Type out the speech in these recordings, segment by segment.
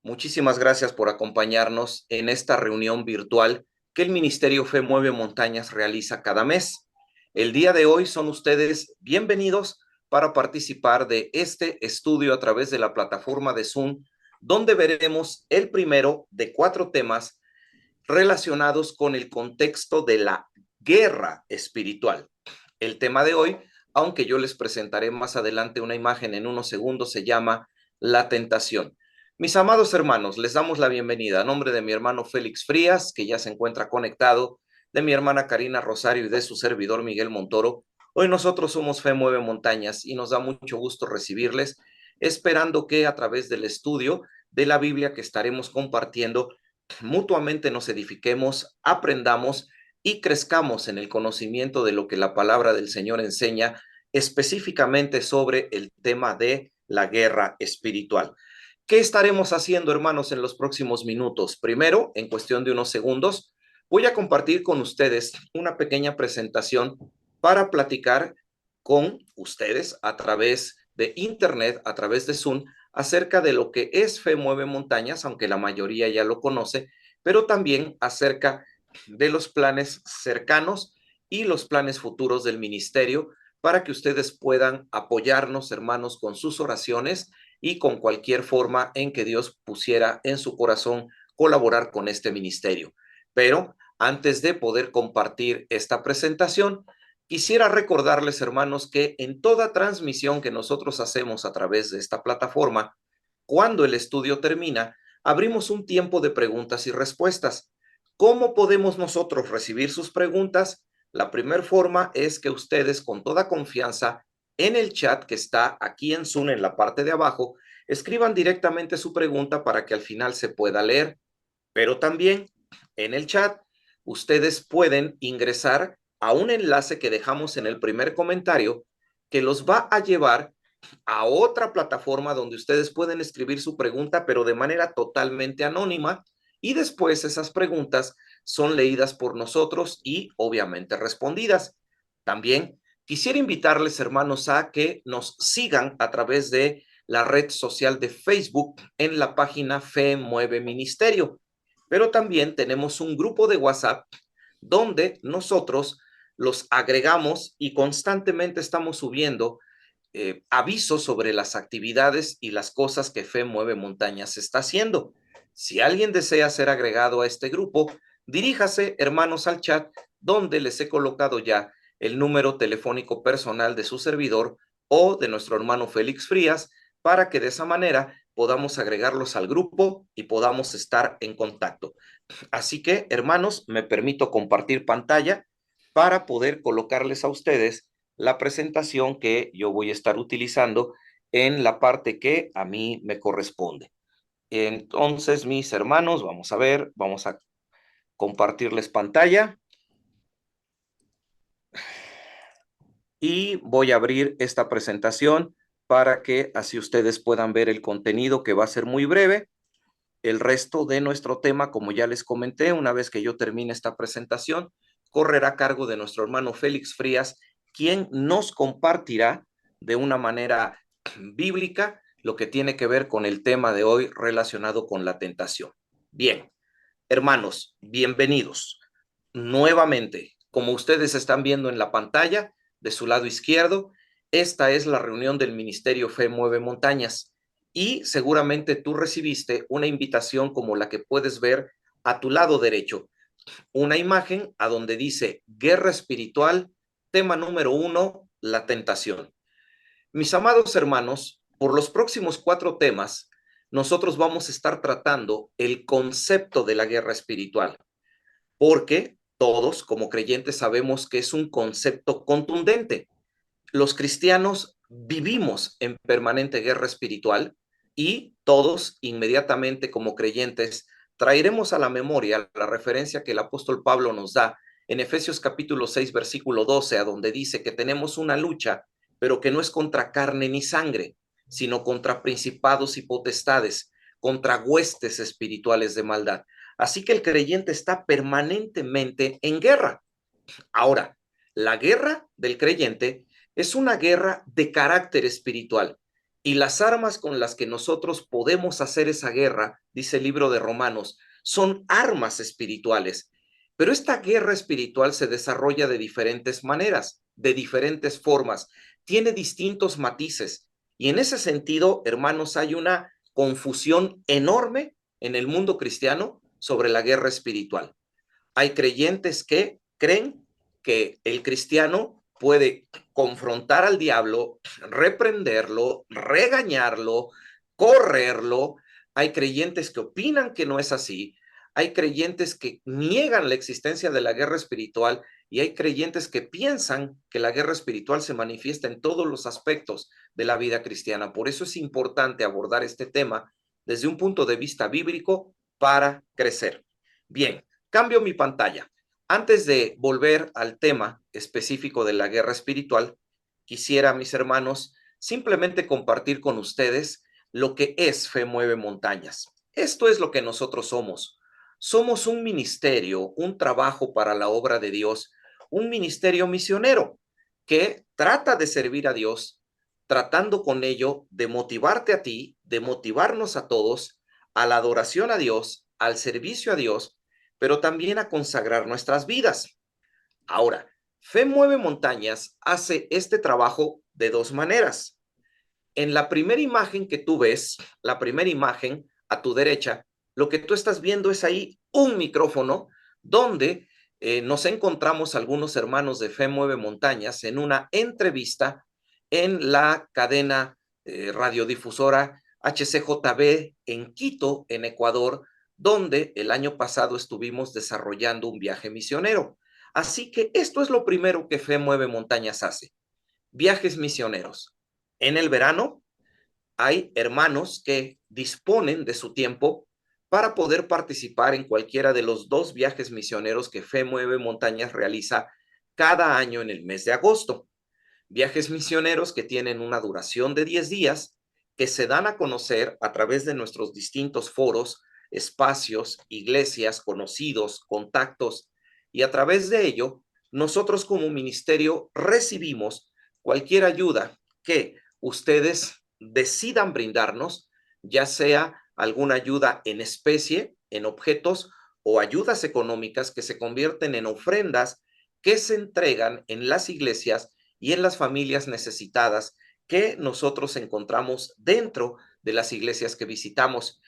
Muchísimas gracias por acompañarnos en esta reunión virtual que el Ministerio Fe Mueve Montañas realiza cada mes. El día de hoy son ustedes bienvenidos para participar de este estudio a través de la plataforma de Zoom, donde veremos el primero de 4 temas relacionados con el contexto de la guerra espiritual. El tema de hoy, aunque yo les presentaré más adelante una imagen en unos segundos, se llama La tentación. Mis amados hermanos, les damos la bienvenida a nombre de mi hermano Félix Frías, que ya se encuentra conectado, de mi hermana Karina Rosario y de su servidor Miguel Montoro. Hoy nosotros somos Fe Mueve Montañas y nos da mucho gusto recibirles, esperando que a través del estudio de la Biblia que estaremos compartiendo, mutuamente nos edifiquemos, aprendamos y crezcamos en el conocimiento de lo que la palabra del Señor enseña, específicamente sobre el tema de la guerra espiritual. ¿Qué estaremos haciendo, hermanos, en los próximos minutos? Primero, en cuestión de unos segundos, voy a compartir con ustedes una pequeña presentación para platicar con ustedes a través de Internet, a través de Zoom, acerca de lo que es Fe Mueve Montañas, aunque la mayoría ya lo conoce, pero también acerca de los planes cercanos y los planes futuros del ministerio para que ustedes puedan apoyarnos, hermanos, con sus oraciones y con cualquier forma en que Dios pusiera en su corazón colaborar con este ministerio. Pero antes de poder compartir esta presentación, quisiera recordarles, hermanos, que en toda transmisión que nosotros hacemos a través de esta plataforma, cuando el estudio termina, abrimos un tiempo de preguntas y respuestas. ¿Cómo podemos nosotros recibir sus preguntas? La primera forma es que ustedes con toda confianza en el chat que está aquí en Zoom en la parte de abajo, escriban directamente su pregunta para que al final se pueda leer. Pero también en el chat ustedes pueden ingresar a un enlace que dejamos en el primer comentario que los va a llevar a otra plataforma donde ustedes pueden escribir su pregunta, pero de manera totalmente anónima, y después esas preguntas son leídas por nosotros y obviamente respondidas. También quisiera invitarles, hermanos, a que nos sigan a través de la red social de Facebook en la página Fe Mueve Ministerio. Pero también tenemos un grupo de WhatsApp donde nosotros los agregamos y constantemente estamos subiendo avisos sobre las actividades y las cosas que Fe Mueve Montañas está haciendo. Si alguien desea ser agregado a este grupo, diríjase, hermanos, al chat donde les he colocado ya el número telefónico personal de su servidor o de nuestro hermano Félix Frías para que de esa manera podamos agregarlos al grupo y podamos estar en contacto. Así que, hermanos, me permito compartir pantalla para poder colocarles a ustedes la presentación que yo voy a estar utilizando en la parte que a mí me corresponde. Entonces, mis hermanos, vamos a ver, vamos a compartirles pantalla y voy a abrir esta presentación para que así ustedes puedan ver el contenido, que va a ser muy breve. El resto de nuestro tema, como ya les comenté, una vez que yo termine esta presentación, correrá a cargo de nuestro hermano Félix Frías, quien nos compartirá de una manera bíblica lo que tiene que ver con el tema de hoy relacionado con la tentación. Bien, hermanos, bienvenidos. Nuevamente, como ustedes están viendo en la pantalla de su lado izquierdo, esta es la reunión del Ministerio Fe Mueve Montañas y seguramente tú recibiste una invitación como la que puedes ver a tu lado derecho, una imagen a donde dice Guerra Espiritual, tema número 1, la tentación. Mis amados hermanos, por los próximos 4 temas, nosotros vamos a estar tratando el concepto de la guerra espiritual, porque todos como creyentes sabemos que es un concepto contundente. Los cristianos vivimos en permanente guerra espiritual y todos inmediatamente como creyentes traeremos a la memoria la referencia que el apóstol Pablo nos da en Efesios capítulo 6 versículo 12, a donde dice que tenemos una lucha, pero que no es contra carne ni sangre, sino contra principados y potestades, contra huestes espirituales de maldad. Así que el creyente está permanentemente en guerra. Ahora, la guerra del creyente es una guerra de carácter espiritual. Y las armas con las que nosotros podemos hacer esa guerra, dice el libro de Romanos, son armas espirituales. Pero esta guerra espiritual se desarrolla de diferentes maneras, de diferentes formas, tiene distintos matices. Y en ese sentido, hermanos, hay una confusión enorme en el mundo cristiano sobre la guerra espiritual. Hay creyentes que creen que el cristiano puede confrontar al diablo, reprenderlo, regañarlo, correrlo. Hay creyentes que opinan que no es así. Hay creyentes que niegan la existencia de la guerra espiritual y hay creyentes que piensan que la guerra espiritual se manifiesta en todos los aspectos de la vida cristiana. Por eso es importante abordar este tema desde un punto de vista bíblico para crecer. Bien, cambio mi pantalla. Antes de volver al tema específico de la guerra espiritual, quisiera, mis hermanos, simplemente compartir con ustedes lo que es Fe Mueve Montañas. Esto es lo que nosotros somos. Somos un ministerio, un trabajo para la obra de Dios, un ministerio misionero que trata de servir a Dios, tratando con ello de motivarte a ti, de motivarnos a todos a la adoración a Dios, al servicio a Dios, pero también a consagrar nuestras vidas. Ahora, Fe Mueve Montañas hace este trabajo de dos maneras. En la primera imagen que tú ves, la primera imagen a tu derecha, lo que tú estás viendo es ahí un micrófono donde nos encontramos algunos hermanos de Fe Mueve Montañas en una entrevista en la cadena radiodifusora HCJB en Quito, en Ecuador, donde el año pasado estuvimos desarrollando un viaje misionero. Así que esto es lo primero que Fe Mueve Montañas hace, viajes misioneros. En el verano hay hermanos que disponen de su tiempo para poder participar en cualquiera de los dos viajes misioneros que Fe Mueve Montañas realiza cada año en el mes de agosto. Viajes misioneros que tienen una duración de 10 días, que se dan a conocer a través de nuestros distintos foros, espacios, iglesias, conocidos, contactos, y a través de ello, nosotros como ministerio recibimos cualquier ayuda que ustedes decidan brindarnos, ya sea alguna ayuda en especie, en objetos o ayudas económicas que se convierten en ofrendas que se entregan en las iglesias y en las familias necesitadas que nosotros encontramos dentro de las iglesias que visitamos.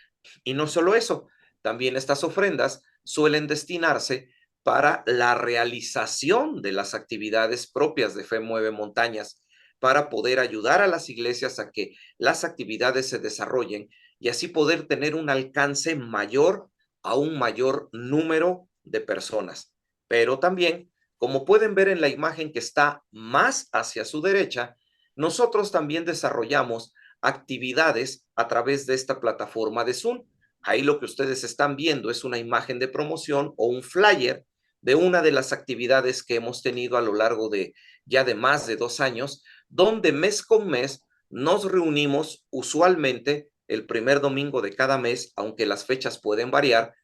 Y no solo eso, también estas ofrendas suelen destinarse para la realización de las actividades propias de Fe Mueve Montañas, para poder ayudar a las iglesias a que las actividades se desarrollen y así poder tener un alcance mayor a un mayor número de personas. Pero también, como pueden ver en la imagen que está más hacia su derecha, nosotros también desarrollamos actividades a través de esta plataforma de Zoom. Ahí lo que ustedes están viendo es una imagen de promoción o un flyer de una de las actividades que hemos tenido a lo largo de ya de más de 2 años, donde mes con mes nos reunimos usualmente el primer domingo de cada mes, aunque las fechas pueden variar,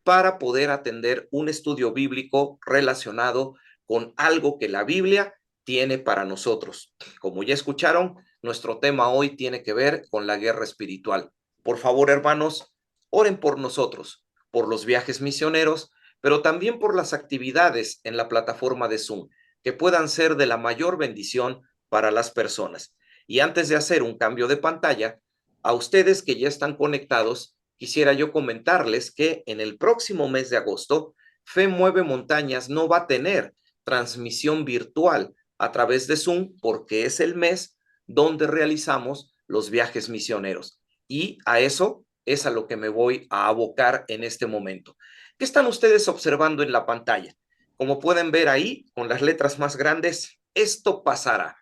para poder atender un estudio bíblico relacionado con algo que la Biblia tiene para nosotros. Como ya escucharon, nuestro tema hoy tiene que ver con la guerra espiritual. Por favor, hermanos, oren por nosotros, por los viajes misioneros, pero también por las actividades en la plataforma de Zoom, que puedan ser de la mayor bendición para las personas. Y antes de hacer un cambio de pantalla, a ustedes que ya están conectados, quisiera yo comentarles que en el próximo mes de agosto, Fe Mueve Montañas no va a tener transmisión virtual a través de Zoom porque es el mes donde realizamos los viajes misioneros. Y a eso es a lo que me voy a abocar en este momento. ¿Qué están ustedes observando en la pantalla? Como pueden ver ahí, con las letras más grandes, esto pasará.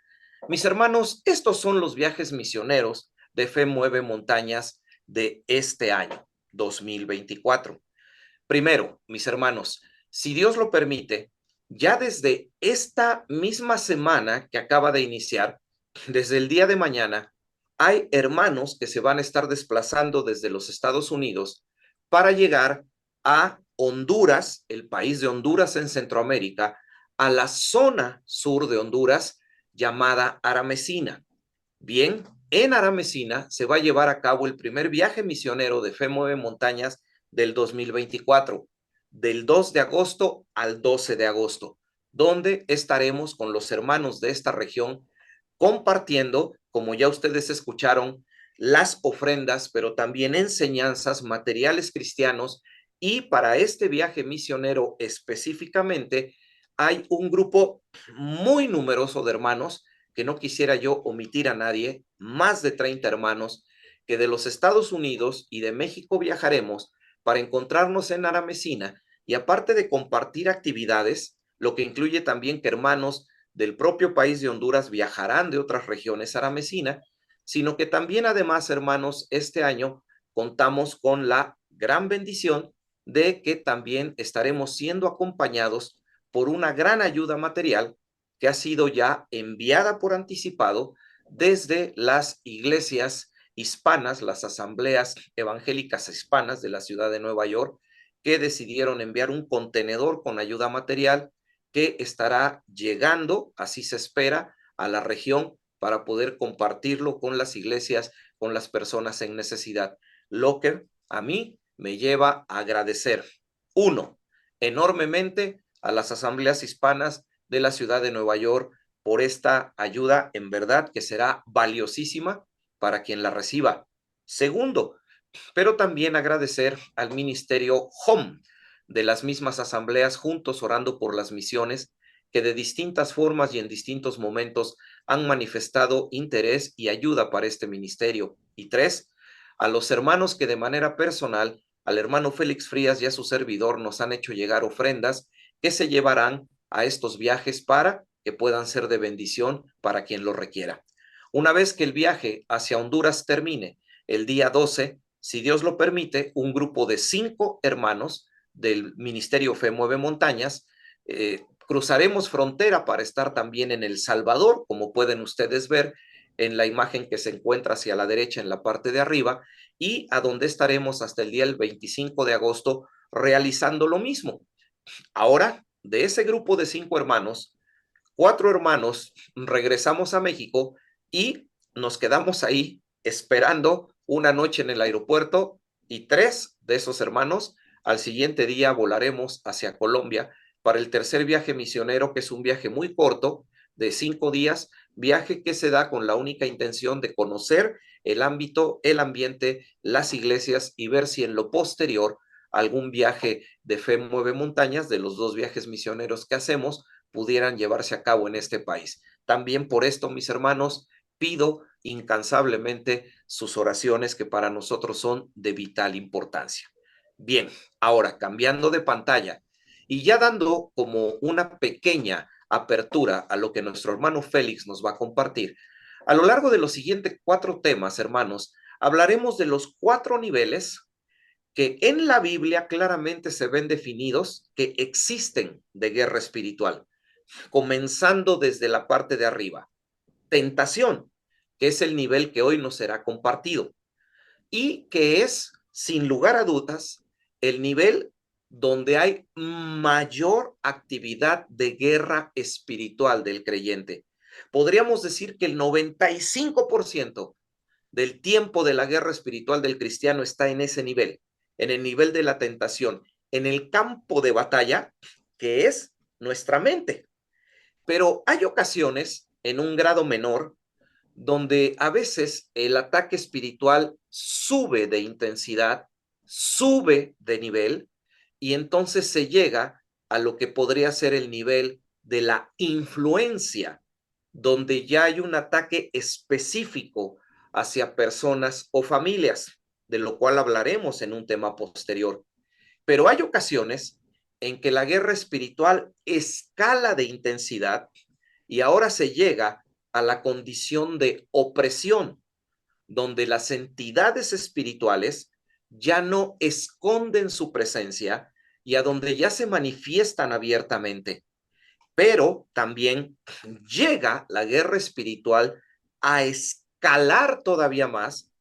Mis hermanos, estos son los viajes misioneros de Fe Mueve Montañas de este año, 2024. Primero, mis hermanos, si Dios lo permite, ya desde esta misma semana que acaba de iniciar, desde el día de mañana, hay hermanos que se van a estar desplazando desde los Estados Unidos para llegar a Honduras, el país de Honduras en Centroamérica, a la zona sur de Honduras llamada Aramecina. Bien, en Aramesina se va a llevar a cabo el primer viaje misionero de Fe Mueve Montañas del 2024, del 2 de agosto al 12 de agosto, donde estaremos con los hermanos de esta región compartiendo, como ya ustedes escucharon, las ofrendas, pero también enseñanzas, materiales cristianos. Y para este viaje misionero específicamente, hay un grupo muy numeroso de hermanos, que no quisiera yo omitir a nadie, más de 30 hermanos, que de los Estados Unidos y de México viajaremos para encontrarnos en Aramesina, y aparte de compartir actividades, lo que incluye también que hermanos del propio país de Honduras viajarán de otras regiones aramesina, sino que también además, hermanos, este año contamos con la gran bendición de que también estaremos siendo acompañados por una gran ayuda material que ha sido ya enviada por anticipado desde las iglesias hispanas, las asambleas evangélicas hispanas de la ciudad de Nueva York, que decidieron enviar un contenedor con ayuda material que estará llegando, así se espera, a la región para poder compartirlo con las iglesias, con las personas en necesidad. Lo que a mí me lleva a agradecer, uno, enormemente a las asambleas hispanas de la ciudad de Nueva York por esta ayuda, en verdad que será valiosísima para quien la reciba. Segundo, pero también agradecer al Ministerio Home de las mismas asambleas, juntos orando por las misiones, que de distintas formas y en distintos momentos han manifestado interés y ayuda para este ministerio. Y tres, a los hermanos que de manera personal, al hermano Félix Frías y a su servidor, nos han hecho llegar ofrendas que se llevarán a estos viajes para que puedan ser de bendición para quien lo requiera. Una vez que el viaje hacia Honduras termine el día 12, si Dios lo permite, un grupo de 5 hermanos del Ministerio Fe Mueve Montañas, cruzaremos frontera para estar también en El Salvador, como pueden ustedes ver en la imagen que se encuentra hacia la derecha en la parte de arriba, y a donde estaremos hasta el día 25 de agosto realizando lo mismo. Ahora, de ese grupo de 5 hermanos, 4 hermanos regresamos a México y nos quedamos ahí esperando una noche en el aeropuerto, y 3 de esos hermanos al siguiente día volaremos hacia Colombia para el tercer viaje misionero, que es un viaje muy corto de 5 días, viaje que se da con la única intención de conocer el ámbito, el ambiente, las iglesias y ver si en lo posterior algún viaje de Fe Mueve Montañas, de los 2 viajes misioneros que hacemos, pudieran llevarse a cabo en este país. También por esto, mis hermanos, pido incansablemente sus oraciones, que para nosotros son de vital importancia. Bien, ahora cambiando de pantalla y ya dando como una pequeña apertura a lo que nuestro hermano Félix nos va a compartir, a lo largo de los siguientes 4 temas, hermanos, hablaremos de los 4 niveles que en la Biblia claramente se ven definidos que existen de guerra espiritual, comenzando desde la parte de arriba. Tentación, que es el nivel que hoy nos será compartido y que es, sin lugar a dudas, el nivel donde hay mayor actividad de guerra espiritual del creyente. Podríamos decir que el 95% del tiempo de la guerra espiritual del cristiano está en ese nivel, en el nivel de la tentación, en el campo de batalla que es nuestra mente. Pero hay ocasiones, en un grado menor, donde a veces el ataque espiritual sube de intensidad, sube de nivel, y entonces se llega a lo que podría ser el nivel de la influencia, donde ya hay un ataque específico hacia personas o familias, de lo cual hablaremos en un tema posterior. Pero hay ocasiones en que la guerra espiritual escala de intensidad y ahora se llega a la condición de opresión, donde las entidades espirituales ya no esconden su presencia y a donde ya se manifiestan abiertamente. Pero también llega la guerra espiritual a escalar todavía más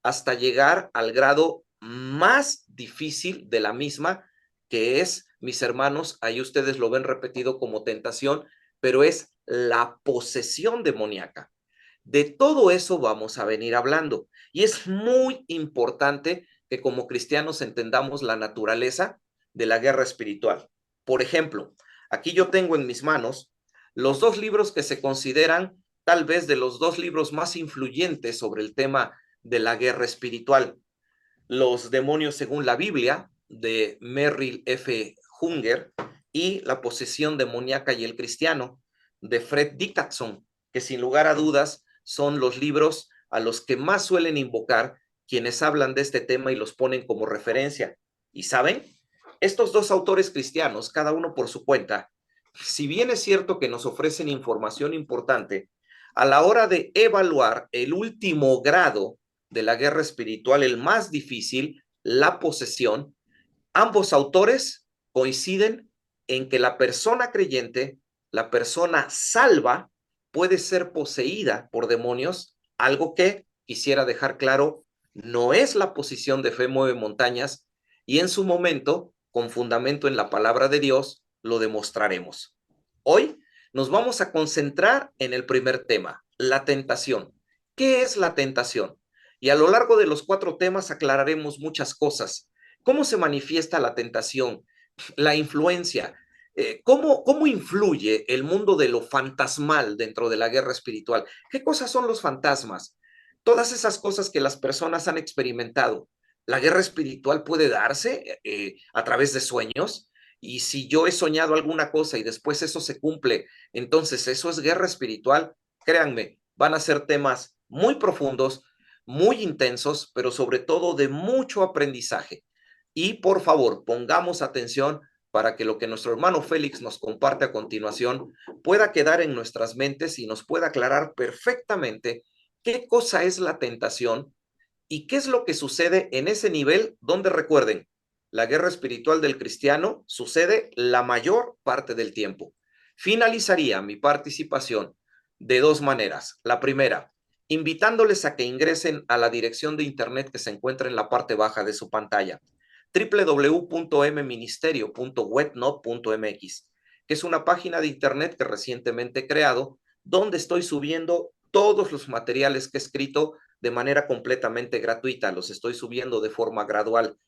hasta llegar al grado más difícil de la misma, que es, mis hermanos, ahí ustedes lo ven repetido como tentación, pero es la posesión demoníaca. De todo eso vamos a venir hablando. Y es muy importante que como cristianos entendamos la naturaleza de la guerra espiritual. Por ejemplo, aquí yo tengo en mis manos los dos libros que se consideran tal vez de los dos libros más influyentes sobre el tema de la guerra espiritual. Los demonios según la Biblia, de Merrill F. Hunger, y La posesión demoníaca y el cristiano, de Fred Dickinson, que sin lugar a dudas son los libros a los que más suelen invocar quienes hablan de este tema y los ponen como referencia. ¿Y saben? Estos dos autores cristianos, cada uno por su cuenta, si bien es cierto que nos ofrecen información importante, a la hora de evaluar el último grado de la guerra espiritual, el más difícil, la posesión, ambos autores coinciden en que la persona creyente, la persona salva, puede ser poseída por demonios, algo que quisiera dejar claro, no es la posición de Fe Mueve Montañas, y en su momento, con fundamento en la palabra de Dios, lo demostraremos. Hoy nos vamos a concentrar en el primer tema, la tentación. ¿Qué es la tentación? Y a lo largo de los 4 temas aclararemos muchas cosas. ¿Cómo se manifiesta la tentación? La influencia. ¿Cómo influye el mundo de lo fantasmal dentro de la guerra espiritual? ¿Qué cosas son los fantasmas? Todas esas cosas que las personas han experimentado. La guerra espiritual puede darse a través de sueños. Y si yo he soñado alguna cosa y después eso se cumple, entonces eso es guerra espiritual. Créanme, van a ser temas muy profundos, muy intensos, pero sobre todo de mucho aprendizaje. Y por favor, pongamos atención para que lo que nuestro hermano Félix nos comparte a continuación pueda quedar en nuestras mentes y nos pueda aclarar perfectamente qué cosa es la tentación y qué es lo que sucede en ese nivel donde, recuerden, la guerra espiritual del cristiano sucede la mayor parte del tiempo. Finalizaría mi participación de dos maneras. La primera, invitándoles a que ingresen a la dirección de internet que se encuentra en la parte baja de su pantalla, www.mministerio.webnot.mx, que es una página de internet que recientemente he creado, donde estoy subiendo todos los materiales que he escrito de manera completamente gratuita. Los estoy subiendo de forma gradual.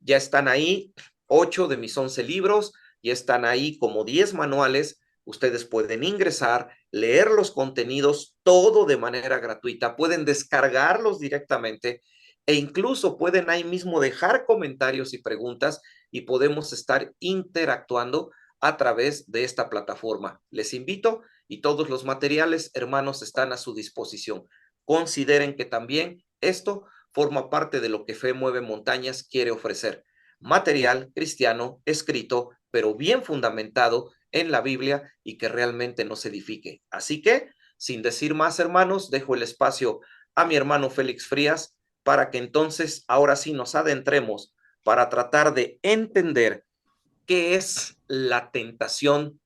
Ya están ahí 8 de mis 11 libros, ya están ahí como 10 manuales. Ustedes pueden ingresar, leer los contenidos, todo de manera gratuita, pueden descargarlos directamente e incluso pueden ahí mismo dejar comentarios y preguntas y podemos estar interactuando a través de esta plataforma. Les invito y todos los materiales, hermanos, están a su disposición. Consideren que también esto forma parte de lo que Fe Mueve Montañas quiere ofrecer. Material cristiano escrito, pero bien fundamentado en la Biblia y que realmente nos edifique. Así que, sin decir más, hermanos, dejo el espacio a mi hermano Félix Frías para que entonces ahora sí nos adentremos para tratar de entender qué es la tentación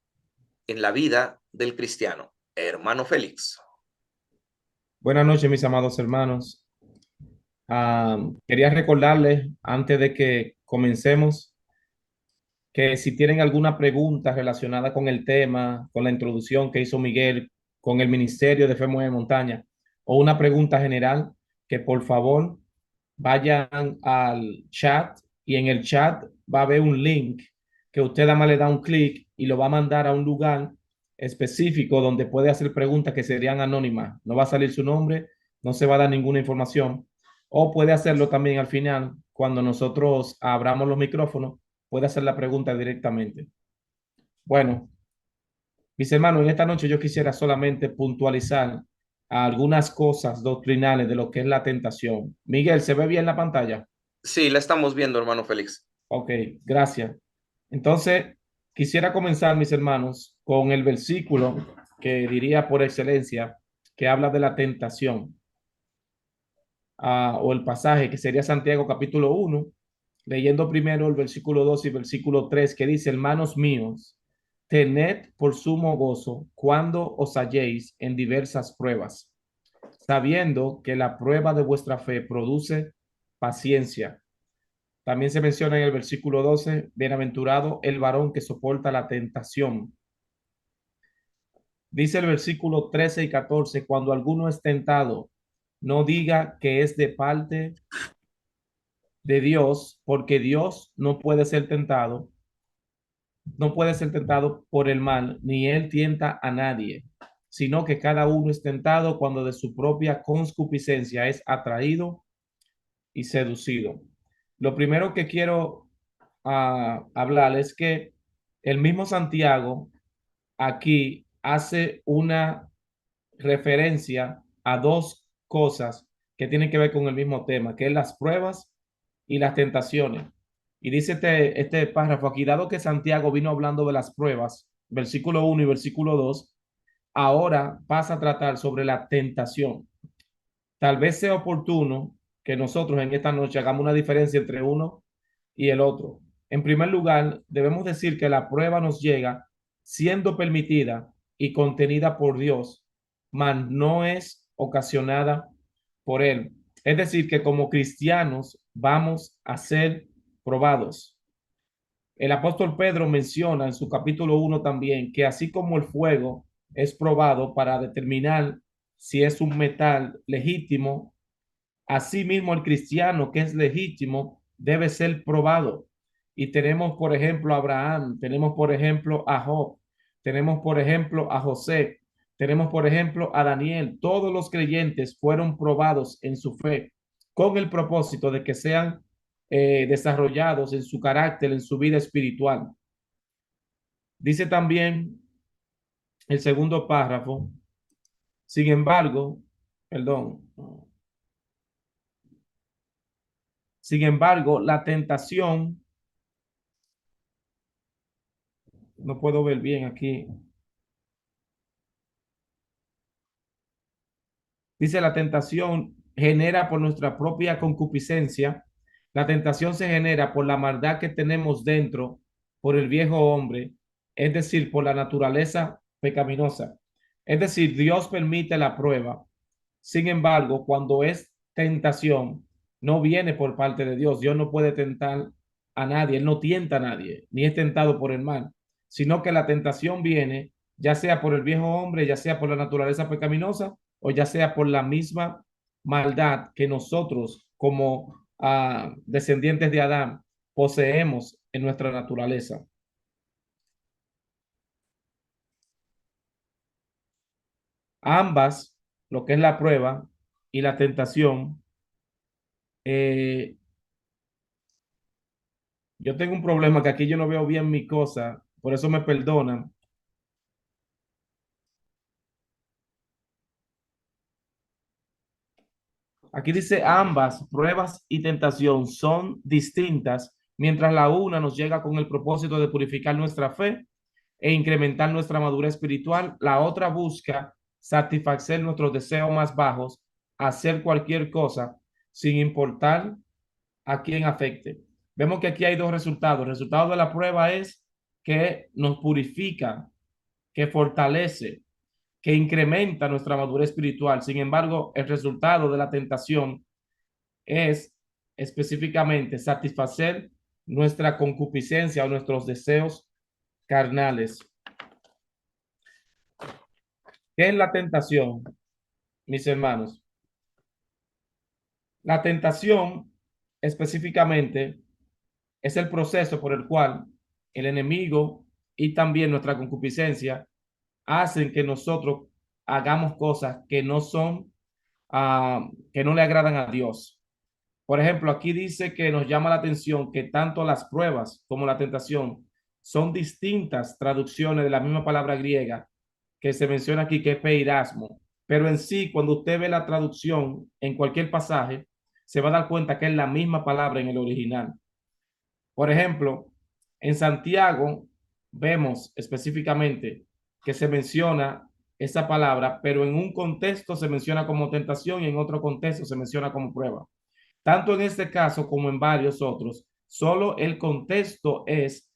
en la vida del cristiano. Hermano Félix. Buenas noches, mis amados hermanos. Quería recordarles, antes de que comencemos, que si tienen alguna pregunta relacionada con el tema, con la introducción que hizo Miguel, con el Ministerio de Fe Mueve Montaña, o una pregunta general, que por favor vayan al chat y en el chat va a haber un link que usted nada más le da un clic y lo va a mandar a un lugar específico donde puede hacer preguntas que serían anónimas. No va a salir su nombre, no se va a dar ninguna información. O puede hacerlo también al final, cuando nosotros abramos los micrófonos, puede hacer la pregunta directamente. Bueno, mis hermanos, en esta noche yo quisiera solamente puntualizar algunas cosas doctrinales de lo que es la tentación. Miguel, ¿se ve bien la pantalla? Sí, la estamos viendo, hermano Félix. Ok, gracias. Entonces, quisiera comenzar, mis hermanos, con el versículo que diría por excelencia, que habla de la tentación, o el pasaje que sería Santiago capítulo 1, leyendo primero el versículo 2 y versículo 3, que dice: hermanos míos, tened por sumo gozo cuando os halléis en diversas pruebas, sabiendo que la prueba de vuestra fe produce paciencia. También se menciona en el versículo 12: bienaventurado el varón que soporta la tentación. Dice el versículo 13 y 14: cuando alguno es tentado, no diga que es de parte de Dios, porque Dios no puede ser tentado por el mal, ni él tienta a nadie, sino que cada uno es tentado cuando de su propia concupiscencia es atraído y seducido. Lo primero que quiero hablar es que el mismo Santiago aquí hace una referencia a dos cosas que tienen que ver con el mismo tema, que es las pruebas y las tentaciones. Y dice este párrafo aquí: dado que Santiago vino hablando de las pruebas, versículo 1 y versículo 2, ahora pasa a tratar sobre la tentación. Tal vez sea oportuno que nosotros en esta noche hagamos una diferencia entre uno y el otro. En primer lugar, debemos decir que la prueba nos llega siendo permitida y contenida por Dios, mas no es ocasionada por Él. Es decir, que como cristianos vamos a ser probados. El apóstol Pedro menciona en su capítulo 1 también que así como el fuego es probado para determinar si es un metal legítimo, asimismo, el cristiano que es legítimo debe ser probado. Y tenemos, por ejemplo, a Abraham, tenemos, por ejemplo, a Job, tenemos, por ejemplo, a José, tenemos, por ejemplo, a Daniel. Todos los creyentes fueron probados en su fe con el propósito de que sean desarrollados en su carácter, en su vida espiritual. Dice también el segundo párrafo: sin embargo, perdón, sin embargo, la tentación, no puedo ver bien aquí. Dice: la tentación genera por nuestra propia concupiscencia. La tentación se genera por la maldad que tenemos dentro, por el viejo hombre, es decir, por la naturaleza pecaminosa. Es decir, Dios permite la prueba. Sin embargo, cuando es tentación, no viene por parte de Dios. Dios no puede tentar a nadie, Él no tienta a nadie, ni es tentado por el mal, sino que la tentación viene ya sea por el viejo hombre, ya sea por la naturaleza pecaminosa, o ya sea por la misma maldad que nosotros como descendientes de Adán poseemos en nuestra naturaleza. Ambas, lo que es la prueba y la tentación, eh, yo tengo un problema que aquí yo no veo bien mi cosa, por eso me perdonan. Aquí dice: ambas, pruebas y tentación, son distintas, mientras la una nos llega con el propósito de purificar nuestra fe e incrementar nuestra madurez espiritual. La otra busca satisfacer nuestros deseos más bajos, hacer cualquier cosa sin importar a quién afecte. Vemos que aquí hay dos resultados. El resultado de la prueba es que nos purifica, que fortalece, que incrementa nuestra madurez espiritual. Sin embargo, el resultado de la tentación es específicamente satisfacer nuestra concupiscencia o nuestros deseos carnales. ¿Qué es la tentación, mis hermanos? La tentación específicamente es el proceso por el cual el enemigo y también nuestra concupiscencia hacen que nosotros hagamos cosas que no son, que no le agradan a Dios. Por ejemplo, aquí dice que nos llama la atención que tanto las pruebas como la tentación son distintas traducciones de la misma palabra griega que se menciona aquí, que es peirasmo. Pero en sí, cuando usted ve la traducción en cualquier pasaje, se va a dar cuenta que es la misma palabra en el original. Por ejemplo, en Santiago vemos específicamente que se menciona esa palabra, pero en un contexto se menciona como tentación y en otro contexto se menciona como prueba. Tanto en este caso como en varios otros, solo el contexto es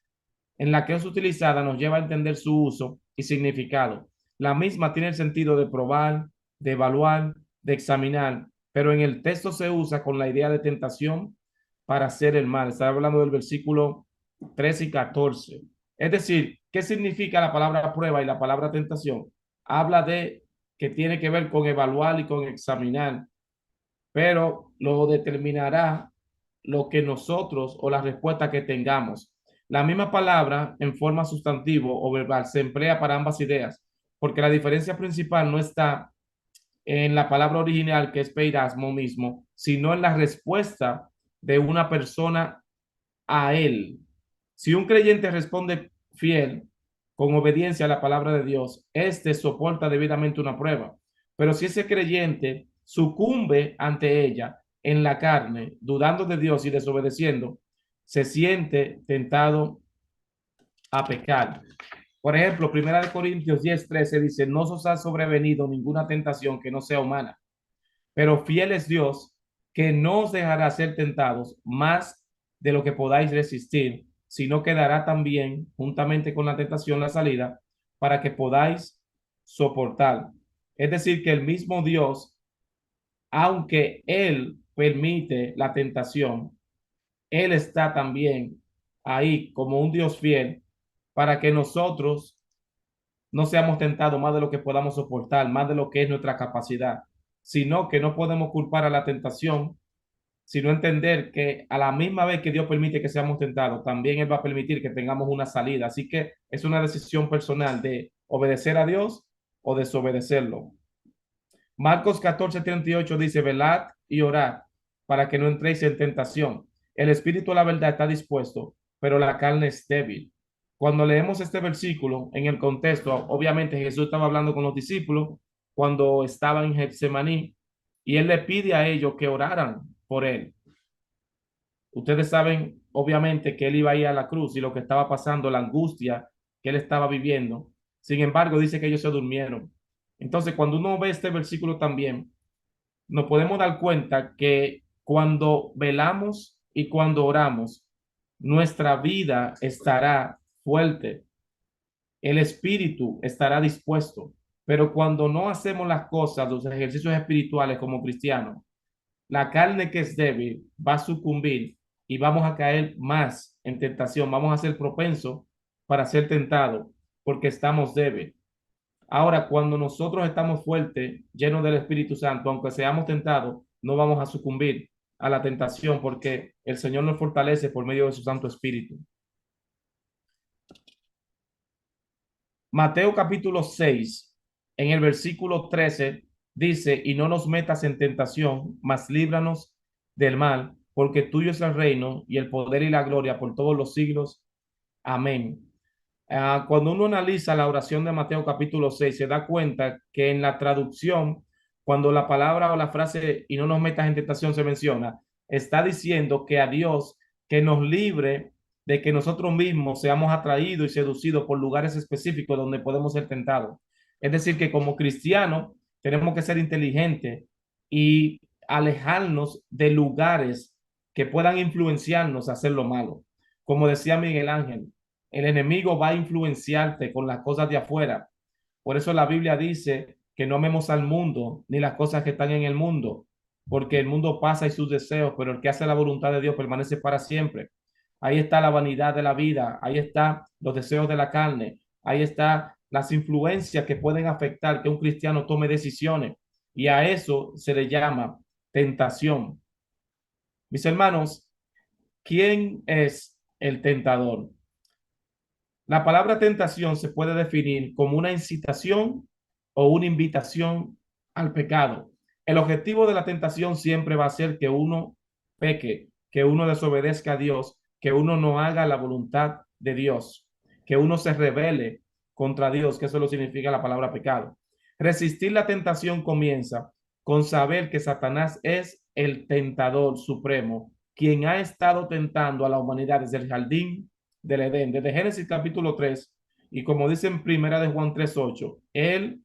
en la que es utilizada nos lleva a entender su uso y significado. La misma tiene el sentido de probar, de evaluar, de examinar, pero en el texto se usa con la idea de tentación para hacer el mal. Está hablando del versículo 13 y 14. Es decir, ¿qué significa la palabra prueba y la palabra tentación? habla de que tiene que ver con evaluar y con examinar, pero lo determinará lo que nosotros o la respuesta que tengamos. La misma palabra en forma sustantivo o verbal se emplea para ambas ideas, porque la diferencia principal no está en la palabra original, que es peirasmo mismo, sino en la respuesta de una persona a él. Si un creyente responde fiel, con obediencia a la palabra de Dios, éste soporta debidamente una prueba. Pero si ese creyente sucumbe ante ella en la carne, dudando de Dios y desobedeciendo, se siente tentado a pecar. Por ejemplo, Primera de Corintios 10:13 dice, no os ha sobrevenido ninguna tentación que no sea humana, pero fiel es Dios, que no os dejará ser tentados más de lo que podáis resistir, sino que dará también, juntamente con la tentación, la salida para que podáis soportar. Es decir, que el mismo Dios, aunque Él permite la tentación, Él está también ahí como un Dios fiel para que nosotros no seamos tentados más de lo que podamos soportar, más de lo que es nuestra capacidad, sino que no podemos culpar a la tentación, sino entender que a la misma vez que Dios permite que seamos tentados, también Él va a permitir que tengamos una salida. Así que es una decisión personal de obedecer a Dios o desobedecerlo. Marcos 14:38 dice, velad y orad para que no entréis en tentación. El espíritu, la verdad, está dispuesto, pero la carne es débil. Cuando leemos este versículo en el contexto, obviamente Jesús estaba hablando con los discípulos cuando estaban en Getsemaní y él le pide a ellos que oraran por él. Ustedes saben, obviamente, que él iba a ir a la cruz y lo que estaba pasando, la angustia que él estaba viviendo. Sin embargo, dice que ellos se durmieron. Entonces, cuando uno ve este versículo también, nos podemos dar cuenta que cuando velamos y cuando oramos, nuestra vida estará fuerte, el espíritu estará dispuesto, pero cuando no hacemos las cosas, los ejercicios espirituales como cristianos, la carne que es débil va a sucumbir y vamos a caer más en tentación, vamos a ser propensos para ser tentados porque estamos débiles. Ahora, cuando nosotros estamos fuertes, llenos del Espíritu Santo, aunque seamos tentados, no vamos a sucumbir a la tentación porque el Señor nos fortalece por medio de su Santo Espíritu. Mateo capítulo 6, en el versículo 13, dice, y no nos metas en tentación, mas líbranos del mal, porque tuyo es el reino y el poder y la gloria por todos los siglos. Amén. Cuando uno analiza la oración de Mateo capítulo 6 se da cuenta que en la traducción, cuando la palabra o la frase y no nos metas en tentación se menciona, está diciendo que a Dios que nos libre de que nosotros mismos seamos atraídos y seducidos por lugares específicos donde podemos ser tentados. Es decir, que como cristianos tenemos que ser inteligentes y alejarnos de lugares que puedan influenciarnos a hacer lo malo. Como decía Miguel Ángel, el enemigo va a influenciarte con las cosas de afuera. Por eso la Biblia dice que no amemos al mundo ni las cosas que están en el mundo, porque el mundo pasa y sus deseos, pero el que hace la voluntad de Dios permanece para siempre. Ahí está la vanidad de la vida, ahí están los deseos de la carne, ahí están las influencias que pueden afectar que un cristiano tome decisiones y a eso se le llama tentación. Mis hermanos, ¿quién es el tentador? La palabra tentación se puede definir como una incitación o una invitación al pecado. El objetivo de la tentación siempre va a ser que uno peque, que uno desobedezca a Dios, que uno no haga la voluntad de Dios, que uno se rebele contra Dios, que eso lo significa la palabra pecado. Resistir la tentación comienza con saber que Satanás es el tentador supremo, quien ha estado tentando a la humanidad desde el jardín del Edén, desde Génesis capítulo 3, y como dice en primera de Juan 3:8, él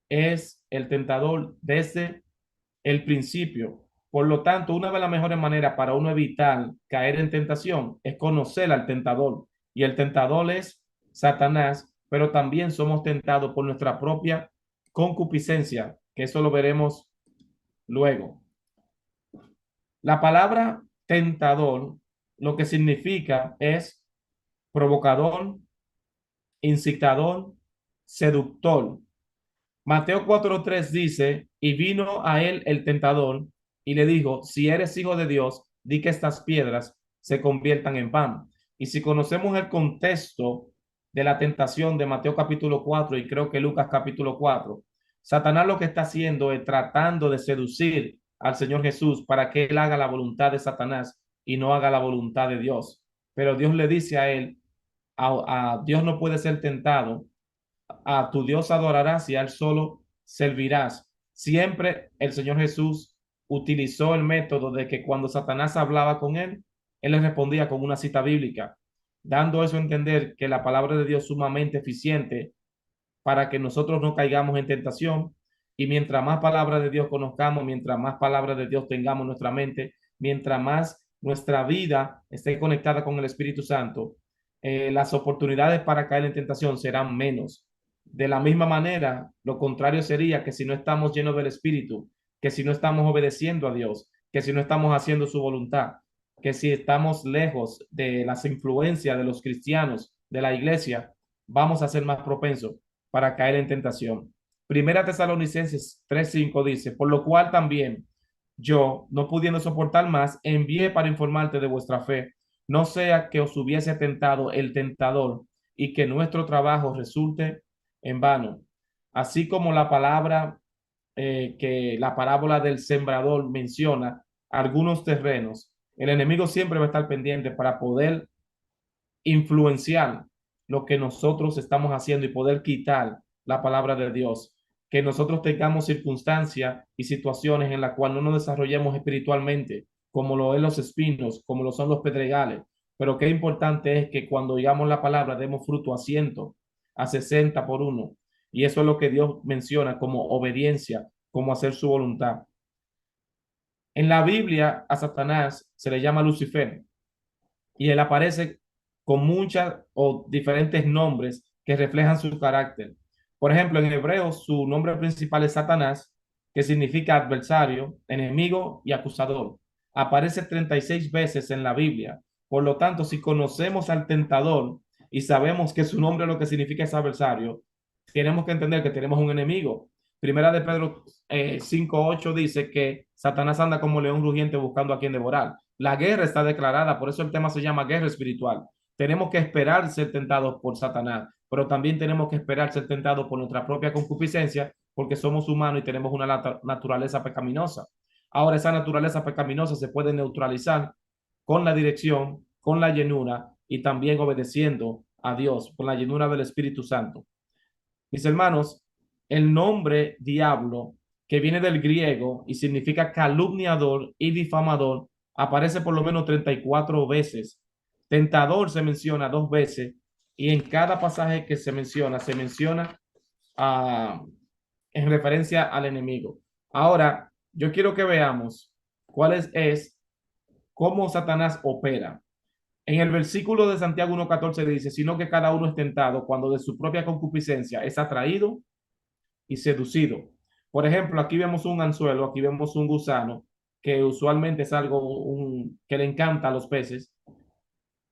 es el tentador desde el principio. Por lo tanto, una de las mejores maneras para uno evitar caer en tentación es conocer al tentador. Y el tentador es Satanás, pero también somos tentados por nuestra propia concupiscencia, que eso lo veremos luego. La palabra tentador lo que significa es provocador, incitador, seductor. Mateo 4:3 dice, y vino a él el tentador y le dijo, si eres hijo de Dios, di que estas piedras se conviertan en pan. Y si conocemos el contexto de la tentación de Mateo capítulo 4 y creo que Lucas capítulo 4, Satanás lo que está haciendo es tratando de seducir al Señor Jesús para que él haga la voluntad de Satanás y no haga la voluntad de Dios. Pero Dios le dice a él, a Dios no puede ser tentado, a tu Dios adorarás y a él solo servirás. Siempre el Señor Jesús utilizó el método de que cuando Satanás hablaba con él le respondía con una cita bíblica, dando eso a entender que la palabra de Dios es sumamente eficiente para que nosotros no caigamos en tentación. Y mientras más palabras de Dios conozcamos, mientras más palabras de Dios tengamos en nuestra mente, mientras más nuestra vida esté conectada con el Espíritu Santo, las oportunidades para caer en tentación serán menos. De la misma manera, lo contrario sería que si no estamos llenos del Espíritu, que si no estamos obedeciendo a Dios, que si no estamos haciendo su voluntad, que si estamos lejos de las influencias de los cristianos, de la iglesia, vamos a ser más propensos para caer en tentación. Primera Tesalonicenses 3:5 dice, por lo cual también yo, no pudiendo soportar más, envié para informarte de vuestra fe, no sea que os hubiese tentado el tentador y que nuestro trabajo resulte en vano. Así como la palabra que la parábola del sembrador menciona, algunos terrenos, el enemigo siempre va a estar pendiente para poder influenciar lo que nosotros estamos haciendo y poder quitar la palabra de Dios. Que nosotros tengamos circunstancias y situaciones en las cuales no nos desarrollemos espiritualmente, como lo es los espinos, como lo son los pedregales. Pero qué importante es que cuando digamos la palabra demos fruto a 100, a 60 por uno. Y eso es lo que Dios menciona como obediencia, como hacer su voluntad. En la Biblia a Satanás se le llama Lucifer y él aparece con muchas o diferentes nombres que reflejan su carácter. Por ejemplo, en hebreo su nombre principal es Satanás, que significa adversario, enemigo y acusador. Aparece 36 veces en la Biblia. Por lo tanto, si conocemos al tentador y sabemos que su nombre lo que significa es adversario, tenemos que entender que tenemos un enemigo. Primera de Pedro 5:8 dice que Satanás anda como león rugiente buscando a quien devorar. La guerra está declarada, por eso el tema se llama guerra espiritual. Tenemos que esperar ser tentados por Satanás, pero también tenemos que esperar ser tentados por nuestra propia concupiscencia, porque somos humanos y tenemos una naturaleza pecaminosa. Ahora, esa naturaleza pecaminosa se puede neutralizar con la dirección, con la llenura y también obedeciendo a Dios, con la llenura del Espíritu Santo. Mis hermanos, el nombre diablo, que viene del griego y significa calumniador y difamador, aparece por lo menos 34 veces. Tentador se menciona 2 veces y en cada pasaje que se menciona uh, en referencia al enemigo. Ahora, yo quiero que veamos cuál es cómo Satanás opera. En el versículo de Santiago 1:14 dice, sino que cada uno es tentado cuando de su propia concupiscencia es atraído y seducido. Por ejemplo, aquí vemos un anzuelo, aquí vemos un gusano, que usualmente es algo que le encanta a los peces.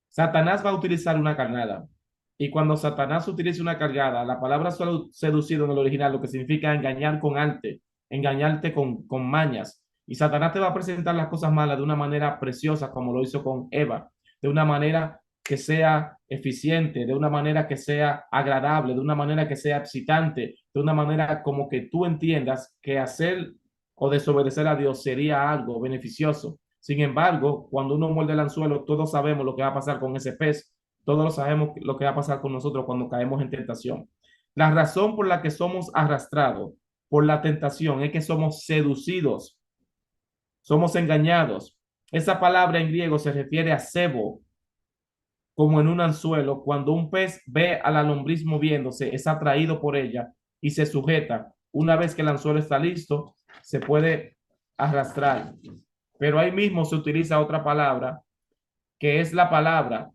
Satanás va a utilizar una carnada. Y cuando Satanás utiliza una cargada, la palabra seducido en el original lo que significa engañar con arte, engañarte con mañas. Y Satanás te va a presentar las cosas malas de una manera preciosa, como lo hizo con Eva, de una manera que sea eficiente, de una manera que sea agradable, de una manera que sea excitante, de una manera como que tú entiendas que hacer o desobedecer a Dios sería algo beneficioso. Sin embargo, cuando uno muerde el anzuelo, todos sabemos lo que va a pasar con ese pez, todos sabemos lo que va a pasar con nosotros cuando caemos en tentación. La razón por la que somos arrastrados por la tentación es que somos seducidos, somos engañados. Esa palabra en griego se refiere a cebo, como en un anzuelo. Cuando un pez ve a la lombriz moviéndose, es atraído por ella y se sujeta. Una vez que el anzuelo está listo, se puede arrastrar. Pero ahí mismo se utiliza otra palabra, que es la palabra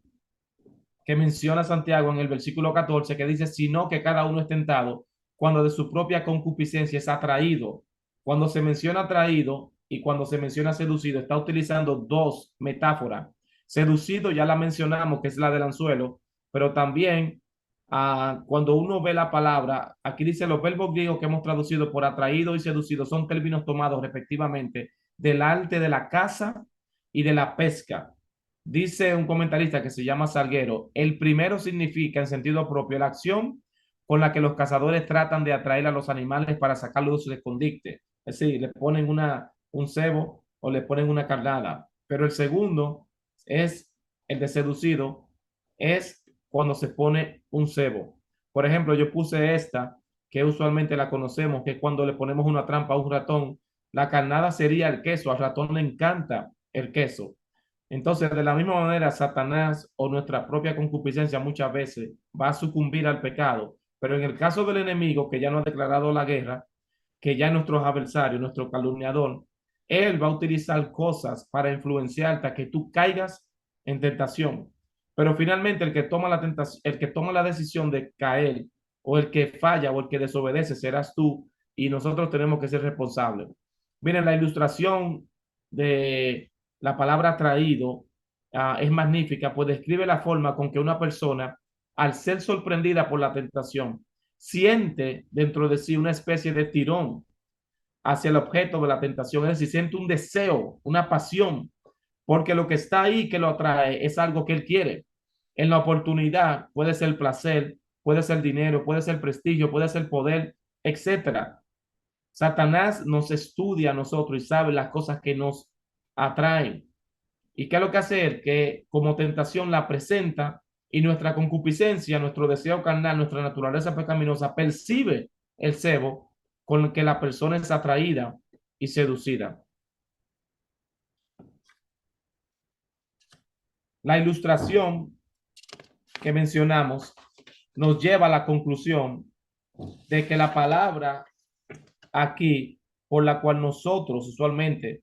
que menciona Santiago en el versículo 14, que dice, sino que cada uno es tentado cuando de su propia concupiscencia es atraído. Cuando se menciona atraído y cuando se menciona seducido, está utilizando dos metáforas. Seducido ya la mencionamos, que es la del anzuelo, pero también cuando uno ve la palabra, aquí dice los verbos griegos que hemos traducido por atraído y seducido son términos tomados respectivamente del arte de la caza y de la pesca. Dice un comentarista que se llama Salguero, el primero significa en sentido propio la acción con la que los cazadores tratan de atraer a los animales para sacarlos de su escondite. Es decir, le ponen un cebo o le ponen una carnada. Pero el segundo es el de seducido, es cuando se pone un cebo. Por ejemplo, yo puse esta, que usualmente la conocemos, que es cuando le ponemos una trampa a un ratón. La carnada sería el queso, al ratón le encanta el queso. Entonces, de la misma manera, Satanás o nuestra propia concupiscencia muchas veces va a sucumbir al pecado, pero en el caso del enemigo que ya no ha declarado la guerra, que ya es nuestro adversario, nuestro calumniador, él va a utilizar cosas para influenciarte a que tú caigas en tentación. Pero finalmente el que toma la tentación, el que toma la decisión de caer o el que falla o el que desobedece serás tú y nosotros tenemos que ser responsables. Miren, la ilustración de la palabra traído es magnífica, pues describe la forma con que una persona, al ser sorprendida por la tentación, siente dentro de sí una especie de tirón hacia el objeto de la tentación, es decir, siente un deseo, una pasión, porque lo que está ahí que lo atrae es algo que él quiere. En la oportunidad puede ser placer, puede ser dinero, puede ser prestigio, puede ser poder, etcétera. Satanás nos estudia a nosotros y sabe las cosas que nos atraen. ¿Y qué es lo que hace él? Que como tentación la presenta y nuestra concupiscencia, nuestro deseo carnal, nuestra naturaleza pecaminosa percibe el cebo con el que la persona es atraída y seducida. La ilustración que mencionamos nos lleva a la conclusión de que la palabra aquí por la cual nosotros usualmente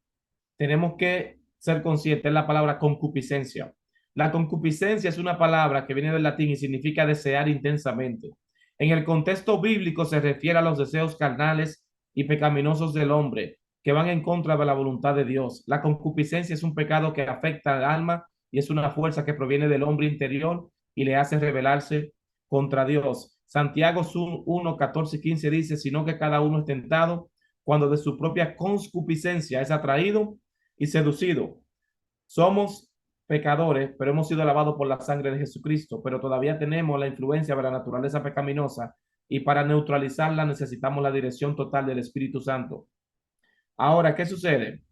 tenemos que ser conscientes es la palabra concupiscencia. La concupiscencia es una palabra que viene del latín y significa desear intensamente. En el contexto bíblico se refiere a los deseos carnales y pecaminosos del hombre que van en contra de la voluntad de Dios. La concupiscencia es un pecado que afecta al alma y es una fuerza que proviene del hombre interior y le hace rebelarse contra Dios. Santiago 1, 14 y 15 dice, sino que cada uno es tentado cuando de su propia concupiscencia es atraído y seducido. Somos pecadores, pero hemos sido lavados por la sangre de Jesucristo, pero todavía tenemos la influencia de la naturaleza pecaminosa y para neutralizarla necesitamos la dirección total del Espíritu Santo. Ahora, ¿qué sucede?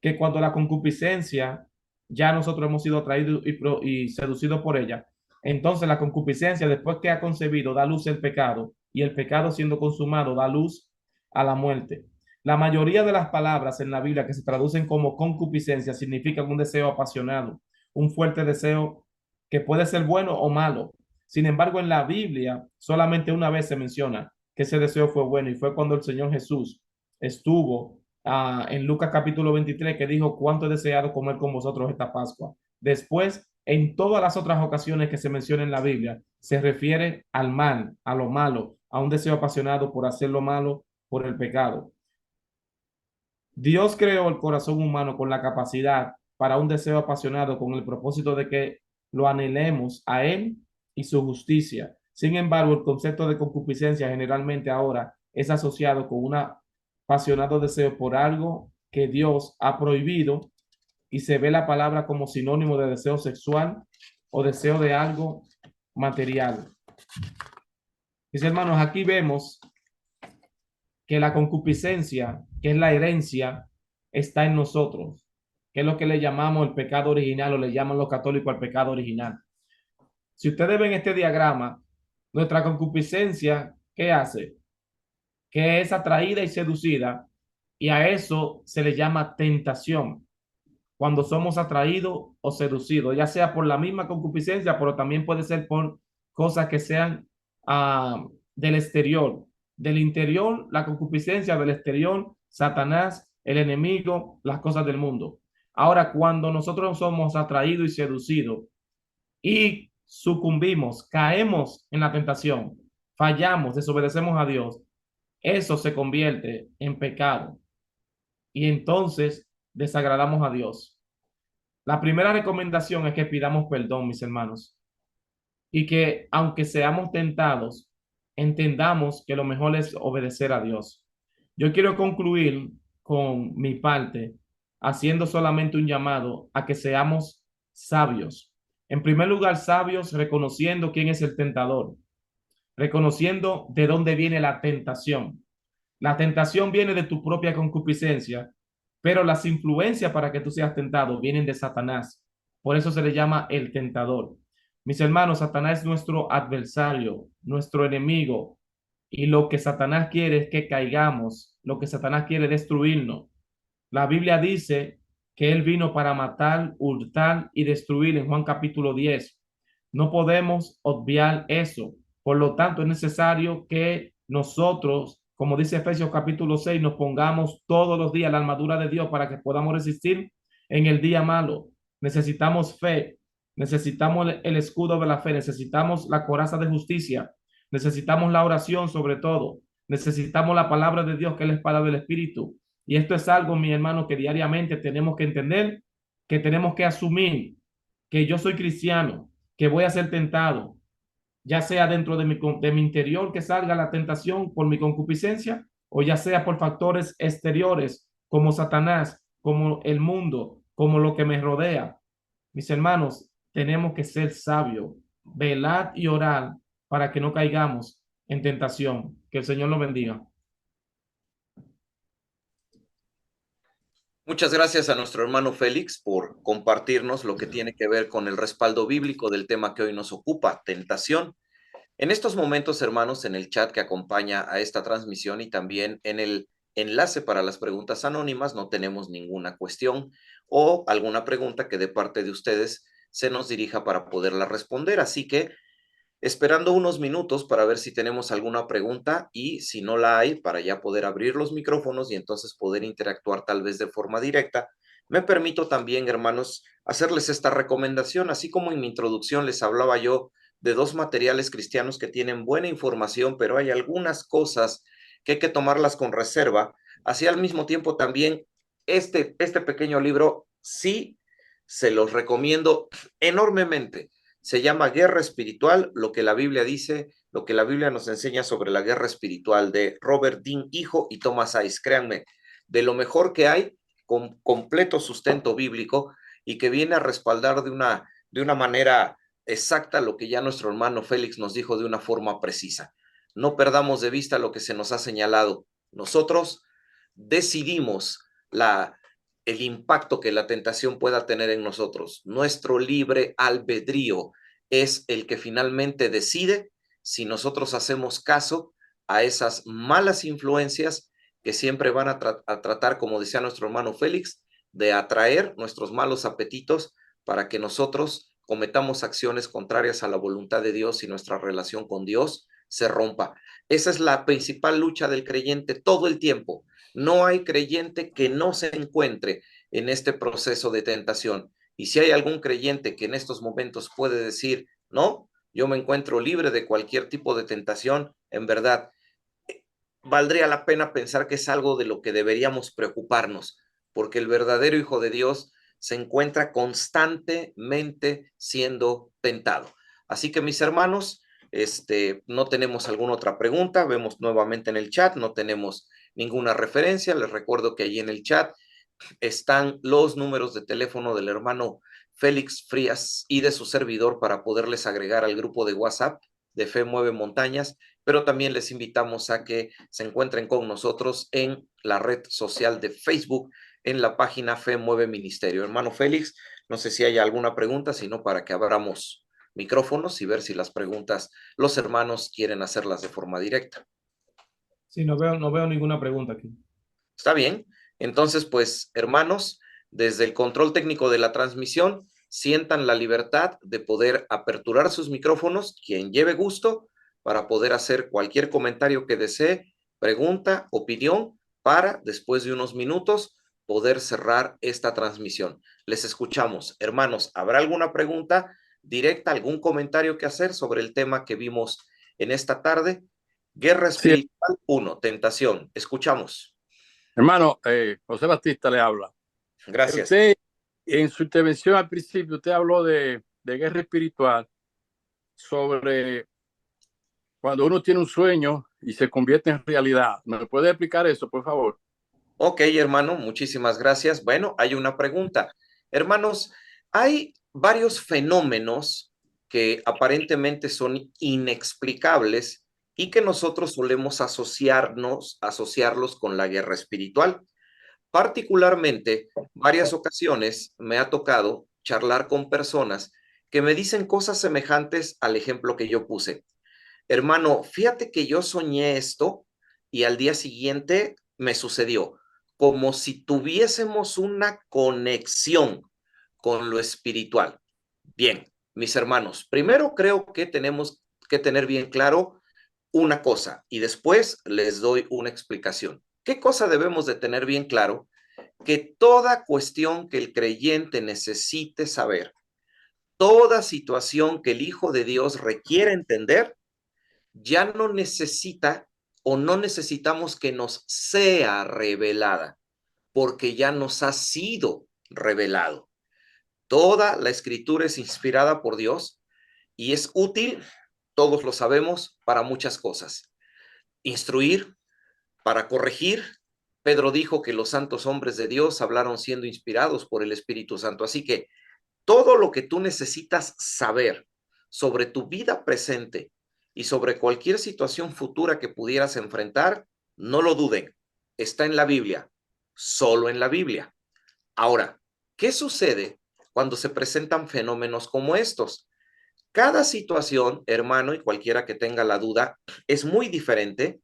Que cuando la concupiscencia ya nosotros hemos sido atraídos y seducidos por ella, entonces la concupiscencia después que ha concebido da luz al pecado y el pecado siendo consumado da luz a la muerte. La mayoría de las palabras en la Biblia que se traducen como concupiscencia significan un deseo apasionado, un fuerte deseo que puede ser bueno o malo. Sin embargo, en la Biblia solamente una vez se menciona que ese deseo fue bueno y fue cuando el Señor Jesús estuvo en Lucas capítulo 23 que dijo, cuánto he deseado comer con vosotros esta Pascua. Después, en todas las otras ocasiones que se menciona en la Biblia, se refiere al mal, a lo malo, a un deseo apasionado por hacer lo malo, por el pecado. Dios creó el corazón humano con la capacidad para un deseo apasionado con el propósito de que lo anhelemos a Él y su justicia. Sin embargo, el concepto de concupiscencia generalmente ahora es asociado con un apasionado deseo por algo que Dios ha prohibido y se ve la palabra como sinónimo de deseo sexual o deseo de algo material. Mis hermanos, aquí vemos que la concupiscencia, que es la herencia, está en nosotros, que es lo que le llamamos el pecado original o le llaman los católicos al pecado original. Si ustedes ven este diagrama, nuestra concupiscencia, ¿qué hace? Que es atraída y seducida, y a eso se le llama tentación, cuando somos atraídos o seducidos, ya sea por la misma concupiscencia, pero también puede ser por cosas que sean del exterior. Del interior, la concupiscencia, del exterior, Satanás, el enemigo, las cosas del mundo. Ahora, cuando nosotros somos atraídos y seducidos y sucumbimos, caemos en la tentación, fallamos, desobedecemos a Dios, eso se convierte en pecado y entonces desagradamos a Dios. La primera recomendación es que pidamos perdón, mis hermanos. y que aunque seamos tentados, entendamos que lo mejor es obedecer a Dios. Yo quiero concluir con mi parte haciendo solamente un llamado a que seamos sabios. En primer lugar, sabios reconociendo quién es el tentador, reconociendo de dónde viene la tentación. La tentación viene de tu propia concupiscencia, pero las influencias para que tú seas tentado vienen de Satanás. Por eso se le llama el tentador. Mis hermanos, Satanás es nuestro adversario, nuestro enemigo, y lo que Satanás quiere es que caigamos, lo que Satanás quiere es destruirnos. La Biblia dice que Él vino para matar, hurtar y destruir en Juan capítulo 10. No podemos obviar eso. Por lo tanto, es necesario que nosotros, como dice Efesios capítulo 6, nos pongamos todos los días la armadura de Dios para que podamos resistir en el día malo. Necesitamos fe, necesitamos el escudo de la fe, necesitamos la coraza de justicia, necesitamos la oración sobre todo, necesitamos la palabra de Dios que es la espada del Espíritu. Y esto es algo, mi hermano, que diariamente tenemos que entender, que tenemos que asumir que yo soy cristiano, que voy a ser tentado, ya sea dentro de mi interior que salga la tentación por mi concupiscencia, o ya sea por factores exteriores como Satanás, como el mundo, como lo que me rodea. Mis hermanos, tenemos que ser sabios, velar y orar para que no caigamos en tentación. Que el Señor nos bendiga. Muchas gracias a nuestro hermano Félix por compartirnos lo que tiene que ver con el respaldo bíblico del tema que hoy nos ocupa, tentación. En estos momentos, hermanos, en el chat que acompaña a esta transmisión y también en el enlace para las preguntas anónimas, no tenemos ninguna cuestión o alguna pregunta que de parte de ustedes se nos dirija para poderla responder. Así que esperando unos minutos para ver si tenemos alguna pregunta y si no la hay, para ya poder abrir los micrófonos y entonces poder interactuar tal vez de forma directa. Me permito también, hermanos, hacerles esta recomendación, así como en mi introducción les hablaba yo de dos materiales cristianos que tienen buena información, pero hay algunas cosas que hay que tomarlas con reserva. Así al mismo tiempo también este pequeño libro sí se los recomiendo enormemente. Se llama Guerra Espiritual, lo que la Biblia dice, lo que la Biblia nos enseña sobre la guerra espiritual, de Robert Dean Hijo y Thomas Ice. Créanme, de lo mejor que hay, con completo sustento bíblico y que viene a respaldar de una manera exacta lo que ya nuestro hermano Félix nos dijo de una forma precisa. No perdamos de vista lo que se nos ha señalado. Nosotros decidimos el impacto que la tentación pueda tener en nosotros. Nuestro libre albedrío es el que finalmente decide si nosotros hacemos caso a esas malas influencias que siempre van a tratar, como decía nuestro hermano Félix, de atraer nuestros malos apetitos para que nosotros cometamos acciones contrarias a la voluntad de Dios y nuestra relación con Dios se rompa. Esa es la principal lucha del creyente todo el tiempo. No hay creyente que no se encuentre en este proceso de tentación. Y si hay algún creyente que en estos momentos puede decir, no, yo me encuentro libre de cualquier tipo de tentación, en verdad, valdría la pena pensar que es algo de lo que deberíamos preocuparnos, porque el verdadero Hijo de Dios se encuentra constantemente siendo tentado. Así que mis hermanos, no tenemos alguna otra pregunta, vemos nuevamente en el chat, no tenemos ninguna referencia, les recuerdo que allí en el chat están los números de teléfono del hermano Félix Frías y de su servidor para poderles agregar al grupo de WhatsApp de Fe Mueve Montañas, pero también les invitamos a que se encuentren con nosotros en la red social de Facebook, en la página Fe Mueve Ministerio. Hermano Félix, no sé si hay alguna pregunta, sino para que abramos micrófonos y ver si las preguntas los hermanos quieren hacerlas de forma directa. Sí, no veo ninguna pregunta aquí. ¿Está bien? Entonces, pues, hermanos, desde el control técnico de la transmisión, sientan la libertad de poder aperturar sus micrófonos, quien lleve gusto, para poder hacer cualquier comentario que desee, pregunta, opinión, para, después de unos minutos, poder cerrar esta transmisión. Les escuchamos. Hermanos, ¿habrá alguna pregunta directa, algún comentario que hacer sobre el tema que vimos en esta tarde? Guerra Sí, espiritual 1, tentación. Escuchamos. hermano, José Batista le habla. Gracias. Usted, en su intervención al principio, usted habló de guerra espiritual sobre cuando uno tiene un sueño y se convierte en realidad. ¿Me puede explicar eso, por favor? Ok, hermano, muchísimas gracias. Bueno, hay una pregunta. Hermanos, hay varios fenómenos que aparentemente son inexplicables y que nosotros solemos asociarlos con la guerra espiritual. Particularmente, varias ocasiones me ha tocado charlar con personas que me dicen cosas semejantes al ejemplo que yo puse. Hermano, fíjate que yo soñé esto y al día siguiente me sucedió, como si tuviésemos una conexión con lo espiritual. Bien, mis hermanos, primero creo que tenemos que tener bien claro una cosa y después les doy una explicación. ¿Qué cosa debemos de tener bien claro? Que toda cuestión que el creyente necesite saber, toda situación que el Hijo de Dios requiere entender, ya no necesita o no necesitamos que nos sea revelada, porque ya nos ha sido revelado. Toda la escritura es inspirada por Dios y es útil, todos lo sabemos, para muchas cosas. Instruir, para corregir. Pedro dijo que los santos hombres de Dios hablaron siendo inspirados por el Espíritu Santo. Así que todo lo que tú necesitas saber sobre tu vida presente y sobre cualquier situación futura que pudieras enfrentar, no lo duden, está en la Biblia, solo en la Biblia. Ahora, ¿qué sucede cuando se presentan fenómenos como estos? Cada situación, hermano, y cualquiera que tenga la duda, es muy diferente.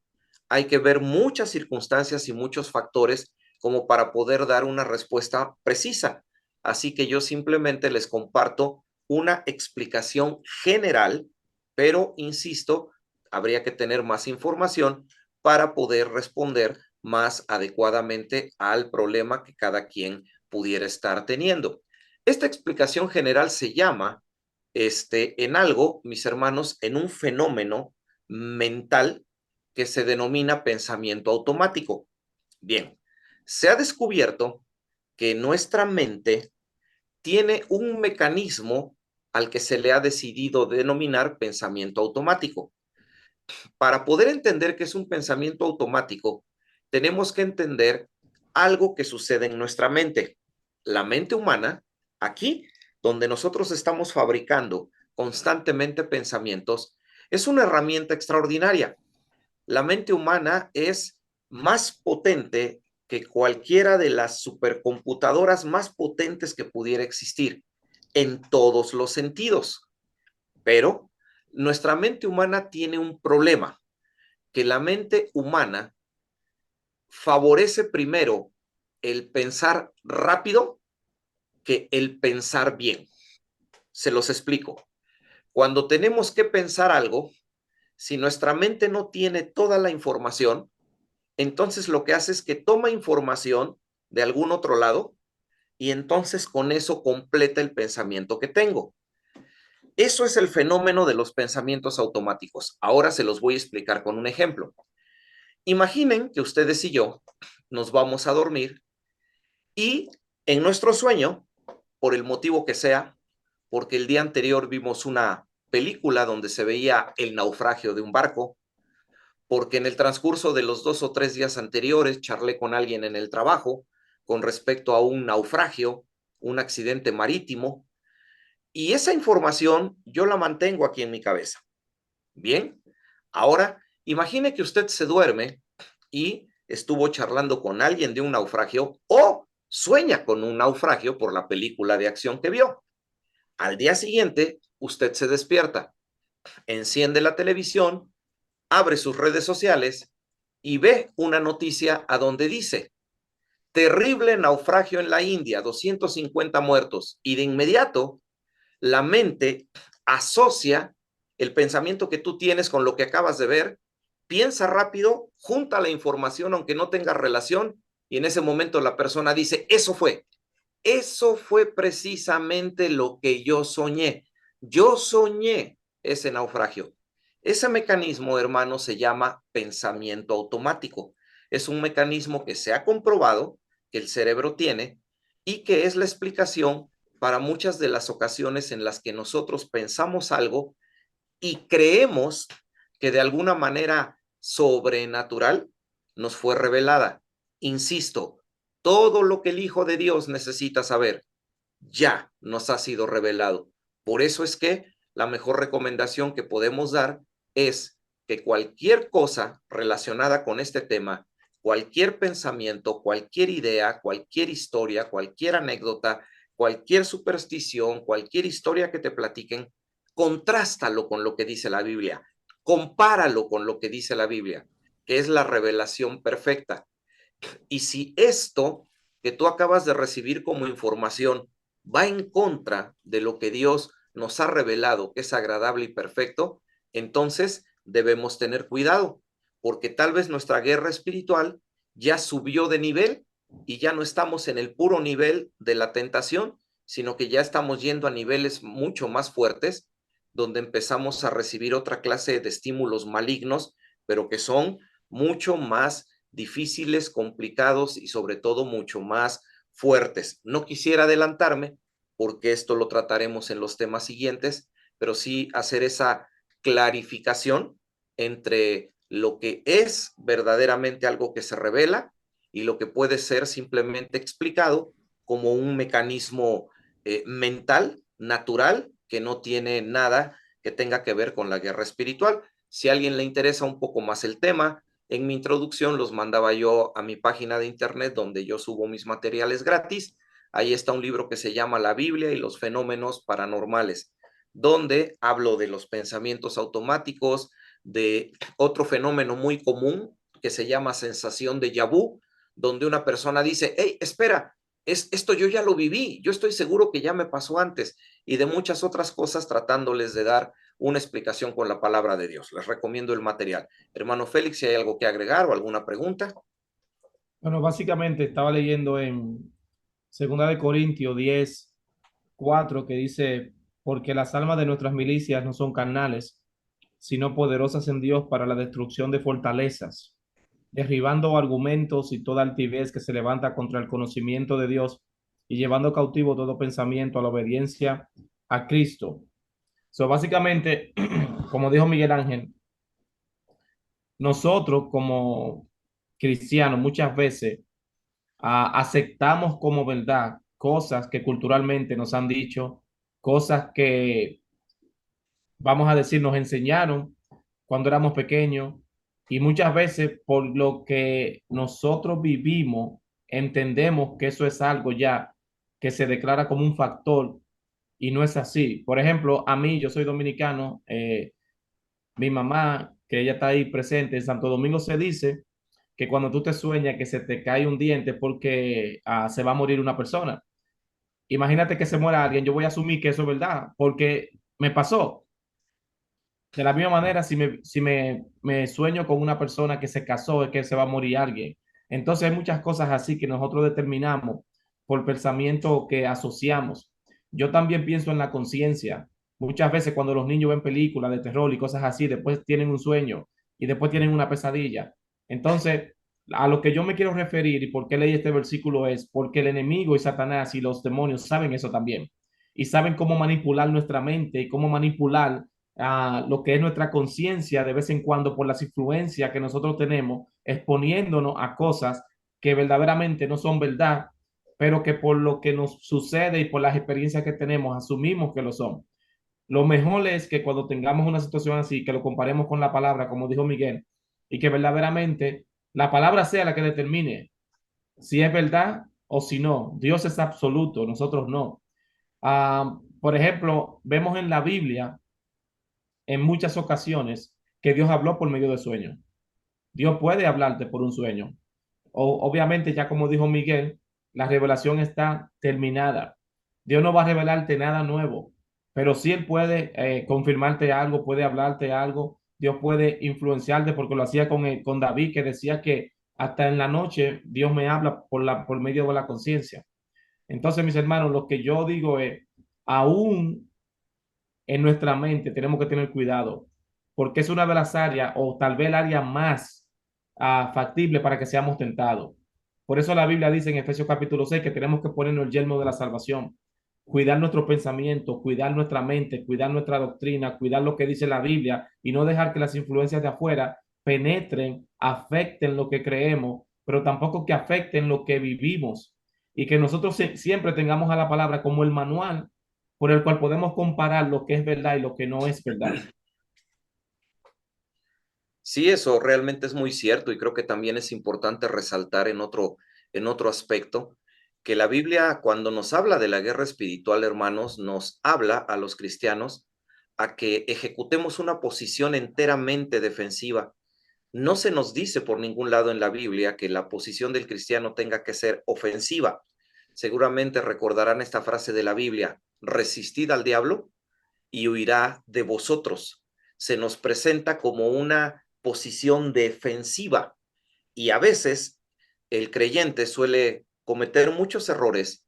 Hay que ver muchas circunstancias y muchos factores como para poder dar una respuesta precisa. Así que yo simplemente les comparto una explicación general, pero insisto, habría que tener más información para poder responder más adecuadamente al problema que cada quien pudiera estar teniendo. Esta explicación general se llama en algo, mis hermanos, en un fenómeno mental que se denomina pensamiento automático. Bien, se ha descubierto que nuestra mente tiene un mecanismo al que se le ha decidido denominar pensamiento automático. Para poder entender qué es un pensamiento automático, tenemos que entender algo que sucede en nuestra mente. La mente humana, aquí donde nosotros estamos fabricando constantemente pensamientos, es una herramienta extraordinaria. La mente humana es más potente que cualquiera de las supercomputadoras más potentes que pudiera existir en todos los sentidos. Pero nuestra mente humana tiene un problema, que la mente humana favorece primero el pensar rápido que el pensar bien. Se los explico. Cuando tenemos que pensar algo, si nuestra mente no tiene toda la información, entonces lo que hace es que toma información de algún otro lado y entonces con eso completa el pensamiento que tengo. Eso es el fenómeno de los pensamientos automáticos. Ahora se los voy a explicar con un ejemplo. Imaginen que ustedes y yo nos vamos a dormir y en nuestro sueño, por el motivo que sea, porque el día anterior vimos una película donde se veía el naufragio de un barco, porque en el transcurso de los 2 o 3 días anteriores charlé con alguien en el trabajo con respecto a un naufragio, un accidente marítimo, y esa información yo la mantengo aquí en mi cabeza. Bien, ahora imagine que usted se duerme y estuvo charlando con alguien de un naufragio o sueña con un naufragio por la película de acción que vio. Al día siguiente, usted se despierta, enciende la televisión, abre sus redes sociales y ve una noticia a donde dice: terrible naufragio en la India, 250 muertos. Y de inmediato, la mente asocia el pensamiento que tú tienes con lo que acabas de ver, piensa rápido, junta la información aunque no tenga relación, y en ese momento la persona dice: eso fue precisamente lo que yo soñé. Yo soñé ese naufragio. Ese mecanismo, hermano, se llama pensamiento automático. Es un mecanismo que se ha comprobado que el cerebro tiene y que es la explicación para muchas de las ocasiones en las que nosotros pensamos algo y creemos que de alguna manera sobrenatural nos fue revelada. Insisto, todo lo que el Hijo de Dios necesita saber ya nos ha sido revelado. Por eso es que la mejor recomendación que podemos dar es que cualquier cosa relacionada con este tema, cualquier pensamiento, cualquier idea, cualquier historia, cualquier anécdota, cualquier superstición, cualquier historia que te platiquen, contrástalo con lo que dice la Biblia, compáralo con lo que dice la Biblia, que es la revelación perfecta. Y si esto que tú acabas de recibir como información va en contra de lo que Dios nos ha revelado, que es agradable y perfecto, entonces debemos tener cuidado, porque tal vez nuestra guerra espiritual ya subió de nivel y ya no estamos en el puro nivel de la tentación, sino que ya estamos yendo a niveles mucho más fuertes, donde empezamos a recibir otra clase de estímulos malignos, pero que son mucho más difíciles, complicados y sobre todo mucho más fuertes. No quisiera adelantarme porque esto lo trataremos en los temas siguientes, pero sí hacer esa clarificación entre lo que es verdaderamente algo que se revela y lo que puede ser simplemente explicado como un mecanismo mental, natural, que no tiene nada que tenga que ver con la guerra espiritual. Si a alguien le interesa un poco más el tema, en mi introducción los mandaba yo a mi página de internet donde yo subo mis materiales gratis. Ahí está un libro que se llama La Biblia y los fenómenos paranormales, donde hablo de los pensamientos automáticos, de otro fenómeno muy común que se llama sensación de déjà vu, donde una persona dice, hey, espera, esto yo ya lo viví, yo estoy seguro que ya me pasó antes, y de muchas otras cosas tratándoles de dar una explicación con la palabra de Dios. Les recomiendo el material. Hermano Félix, si hay algo que agregar o alguna pregunta. Bueno, básicamente estaba leyendo en Segunda de Corintios 10:4 que dice, porque las almas de nuestras milicias no son carnales, sino poderosas en Dios para la destrucción de fortalezas, derribando argumentos y toda altivez que se levanta contra el conocimiento de Dios y llevando cautivo todo pensamiento a la obediencia a Cristo. So, básicamente, como dijo Miguel Ángel, nosotros como cristianos muchas veces aceptamos como verdad cosas que culturalmente nos han dicho, cosas que, vamos a decir, nos enseñaron cuando éramos pequeños y muchas veces por lo que nosotros vivimos, entendemos que eso es algo ya que se declara como un factor y no es así. Por ejemplo, a mí, yo soy dominicano, mi mamá, que ella está ahí presente en Santo Domingo, se dice que cuando tú te sueñas que se te cae un diente porque se va a morir una persona. Imagínate que se muera alguien, yo voy a asumir que eso es verdad, porque me pasó. De la misma manera, si me sueño con una persona que se casó, es que se va a morir alguien. Entonces hay muchas cosas así que nosotros determinamos por pensamiento que asociamos. Yo también pienso en la conciencia. Muchas veces cuando los niños ven películas de terror y cosas así, después tienen un sueño y después tienen una pesadilla. Entonces, a lo que yo me quiero referir y por qué leí este versículo es porque el enemigo y Satanás y los demonios saben eso también. Y saben cómo manipular nuestra mente y cómo manipular lo que es nuestra conciencia de vez en cuando por las influencias que nosotros tenemos, exponiéndonos a cosas que verdaderamente no son verdad, pero que por lo que nos sucede y por las experiencias que tenemos, asumimos que lo son. Lo mejor es que cuando tengamos una situación así, que lo comparemos con la palabra, como dijo Miguel, y que verdaderamente la palabra sea la que determine si es verdad o si no. Dios es absoluto, nosotros no. Por ejemplo, vemos en la Biblia en muchas ocasiones que Dios habló por medio de sueños. Dios puede hablarte por un sueño. Obviamente, ya como dijo Miguel, la revelación está terminada. Dios no va a revelarte nada nuevo, pero sí Él puede confirmarte algo, puede hablarte algo. Dios puede influenciarte porque lo hacía con David, que decía que hasta en la noche Dios me habla por medio de la conciencia. Entonces, mis hermanos, lo que yo digo es, aún en nuestra mente tenemos que tener cuidado, porque es una de las áreas, o tal vez el área más factible para que seamos tentados. Por eso la Biblia dice en Efesios capítulo 6 que tenemos que ponernos el yelmo de la salvación, cuidar nuestro pensamiento, cuidar nuestra mente, cuidar nuestra doctrina, cuidar lo que dice la Biblia y no dejar que las influencias de afuera penetren, afecten lo que creemos, pero tampoco que afecten lo que vivimos y que nosotros siempre tengamos a la palabra como el manual por el cual podemos comparar lo que es verdad y lo que no es verdad. Sí, eso realmente es muy cierto y creo que también es importante resaltar en otro aspecto que la Biblia cuando nos habla de la guerra espiritual, hermanos, nos habla a los cristianos a que ejecutemos una posición enteramente defensiva. No se nos dice por ningún lado en la Biblia que la posición del cristiano tenga que ser ofensiva. Seguramente recordarán esta frase de la Biblia: resistid al diablo y huirá de vosotros. Se nos presenta como una posición defensiva y a veces el creyente suele cometer muchos errores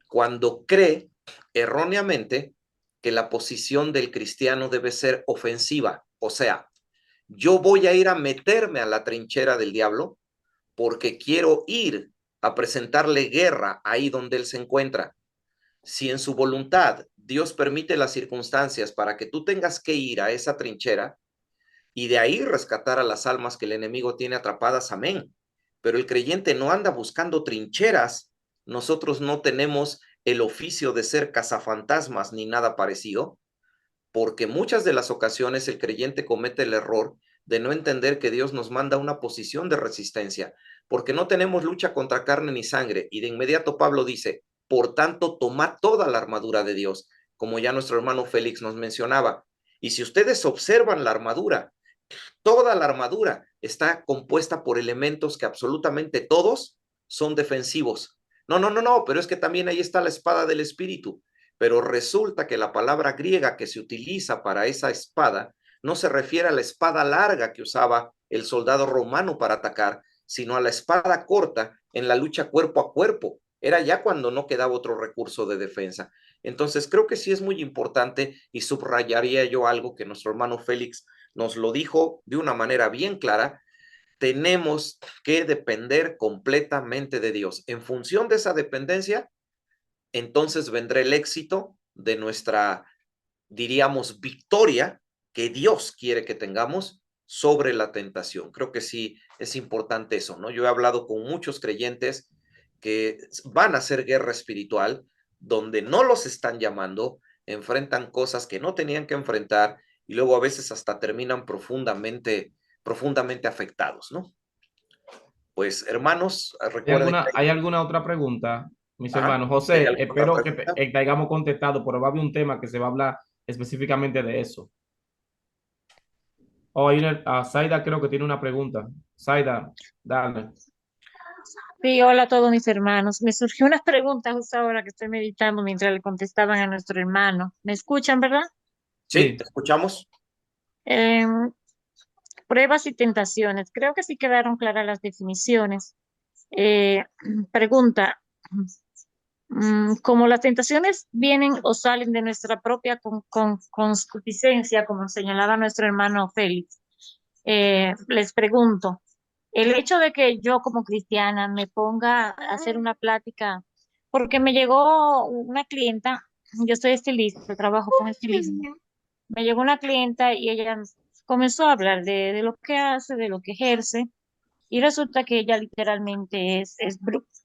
cuando cree erróneamente que la posición del cristiano debe ser ofensiva. O sea, yo voy a ir a meterme a la trinchera del diablo porque quiero ir a presentarle guerra ahí donde él se encuentra. Si en su voluntad Dios permite las circunstancias para que tú tengas que ir a esa trinchera y de ahí rescatar a las almas que el enemigo tiene atrapadas, amén. Pero el creyente no anda buscando trincheras. Nosotros no tenemos el oficio de ser cazafantasmas ni nada parecido, porque muchas de las ocasiones el creyente comete el error de no entender que Dios nos manda una posición de resistencia, porque no tenemos lucha contra carne ni sangre. Y de inmediato Pablo dice, por tanto, tomad toda la armadura de Dios, como ya nuestro hermano Félix nos mencionaba. Y si ustedes observan la armadura, toda la armadura está compuesta por elementos que absolutamente todos son defensivos. No, no, no, no, pero es que también ahí está la espada del espíritu. Pero resulta que la palabra griega que se utiliza para esa espada no se refiere a la espada larga que usaba el soldado romano para atacar, sino a la espada corta en la lucha cuerpo a cuerpo. Era ya cuando no quedaba otro recurso de defensa. Entonces creo que sí es muy importante y subrayaría yo algo que nuestro hermano Félix nos lo dijo de una manera bien clara: tenemos que depender completamente de Dios. En función de esa dependencia, entonces vendrá el éxito de nuestra, diríamos, victoria que Dios quiere que tengamos sobre la tentación. Creo que sí es importante eso, ¿no? Yo he hablado con muchos creyentes que van a hacer guerra espiritual, donde no los están llamando, enfrentan cosas que no tenían que enfrentar y luego a veces hasta terminan profundamente afectados, ¿no? Pues hermanos, recuerden que ¿Hay alguna otra pregunta, mis ajá, hermanos? ¿hay José, alguna otra espero que pregunta? te hayamos contestado, pero va a haber un tema que se va a hablar específicamente de eso. Oh, hay Zaida creo que tiene una pregunta. Zaida, dale. Sí, hola a todos mis hermanos. Me surgió una pregunta justo ahora que estoy meditando mientras le contestaban a nuestro hermano. ¿Me escuchan, verdad? Sí, Sí. te escuchamos. Em, Pruebas y tentaciones. Creo que sí quedaron claras las definiciones. Eh, Pregunta, como las tentaciones vienen o salen de nuestra propia concupiscencia, como señalaba nuestro hermano Félix, les pregunto, el hecho de que yo como cristiana me ponga a hacer una plática, porque me llegó una clienta, yo soy estilista, trabajo con estilismo, me llegó una clienta y ella comenzó a hablar de lo que hace, de lo que ejerce, y resulta que ella literalmente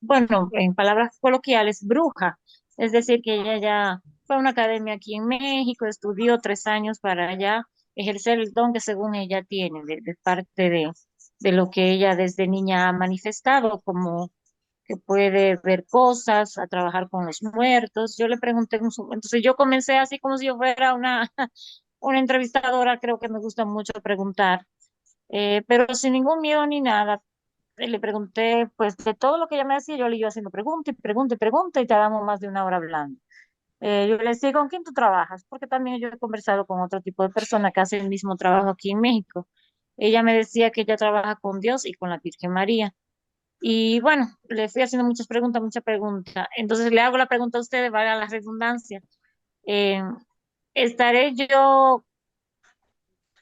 bueno, en palabras coloquiales, bruja. Es decir, que ella ya fue a una academia aquí en México, estudió 3 años para ya ejercer el don que según ella tiene, de parte de lo que ella desde niña ha manifestado, como que puede ver cosas, a trabajar con los muertos. Yo le pregunté, entonces yo comencé así como si yo fuera una entrevistadora, creo que me gusta mucho preguntar, pero sin ningún miedo ni nada. Le pregunté, pues, de todo lo que ella me decía, yo le iba haciendo pregunta y pregunta y pregunta y estábamos más de una hora hablando. Yo le decía, ¿con quién tú trabajas? Porque también yo he conversado con otro tipo de persona que hace el mismo trabajo aquí en México. Ella me decía que ella trabaja con Dios y con la Virgen María. Y bueno, le fui haciendo muchas preguntas, muchas preguntas. Entonces le hago la pregunta a ustedes, valga la redundancia. Eh, ¿Estaré yo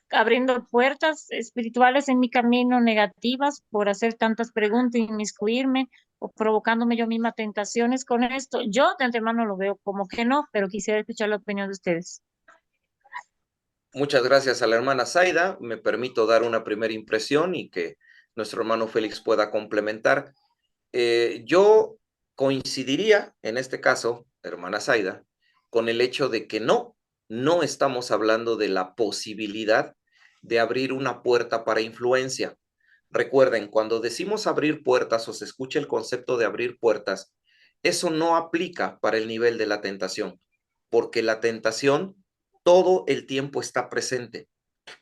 abriendo puertas espirituales en mi camino negativas por hacer tantas preguntas y inmiscuirme? o provocándome yo misma tentaciones con esto. Yo de antemano lo veo como que no, pero quisiera escuchar la opinión de ustedes. Muchas gracias a la hermana Zaida. Me permito dar una primera impresión y que nuestro hermano Félix pueda complementar. Yo coincidiría en este caso, hermana Zaida, con el hecho de que no estamos hablando de la posibilidad de abrir una puerta para influencia. Recuerden, cuando decimos abrir puertas o se escucha el concepto de abrir puertas, eso no aplica para el nivel de la tentación, porque la tentación todo el tiempo está presente,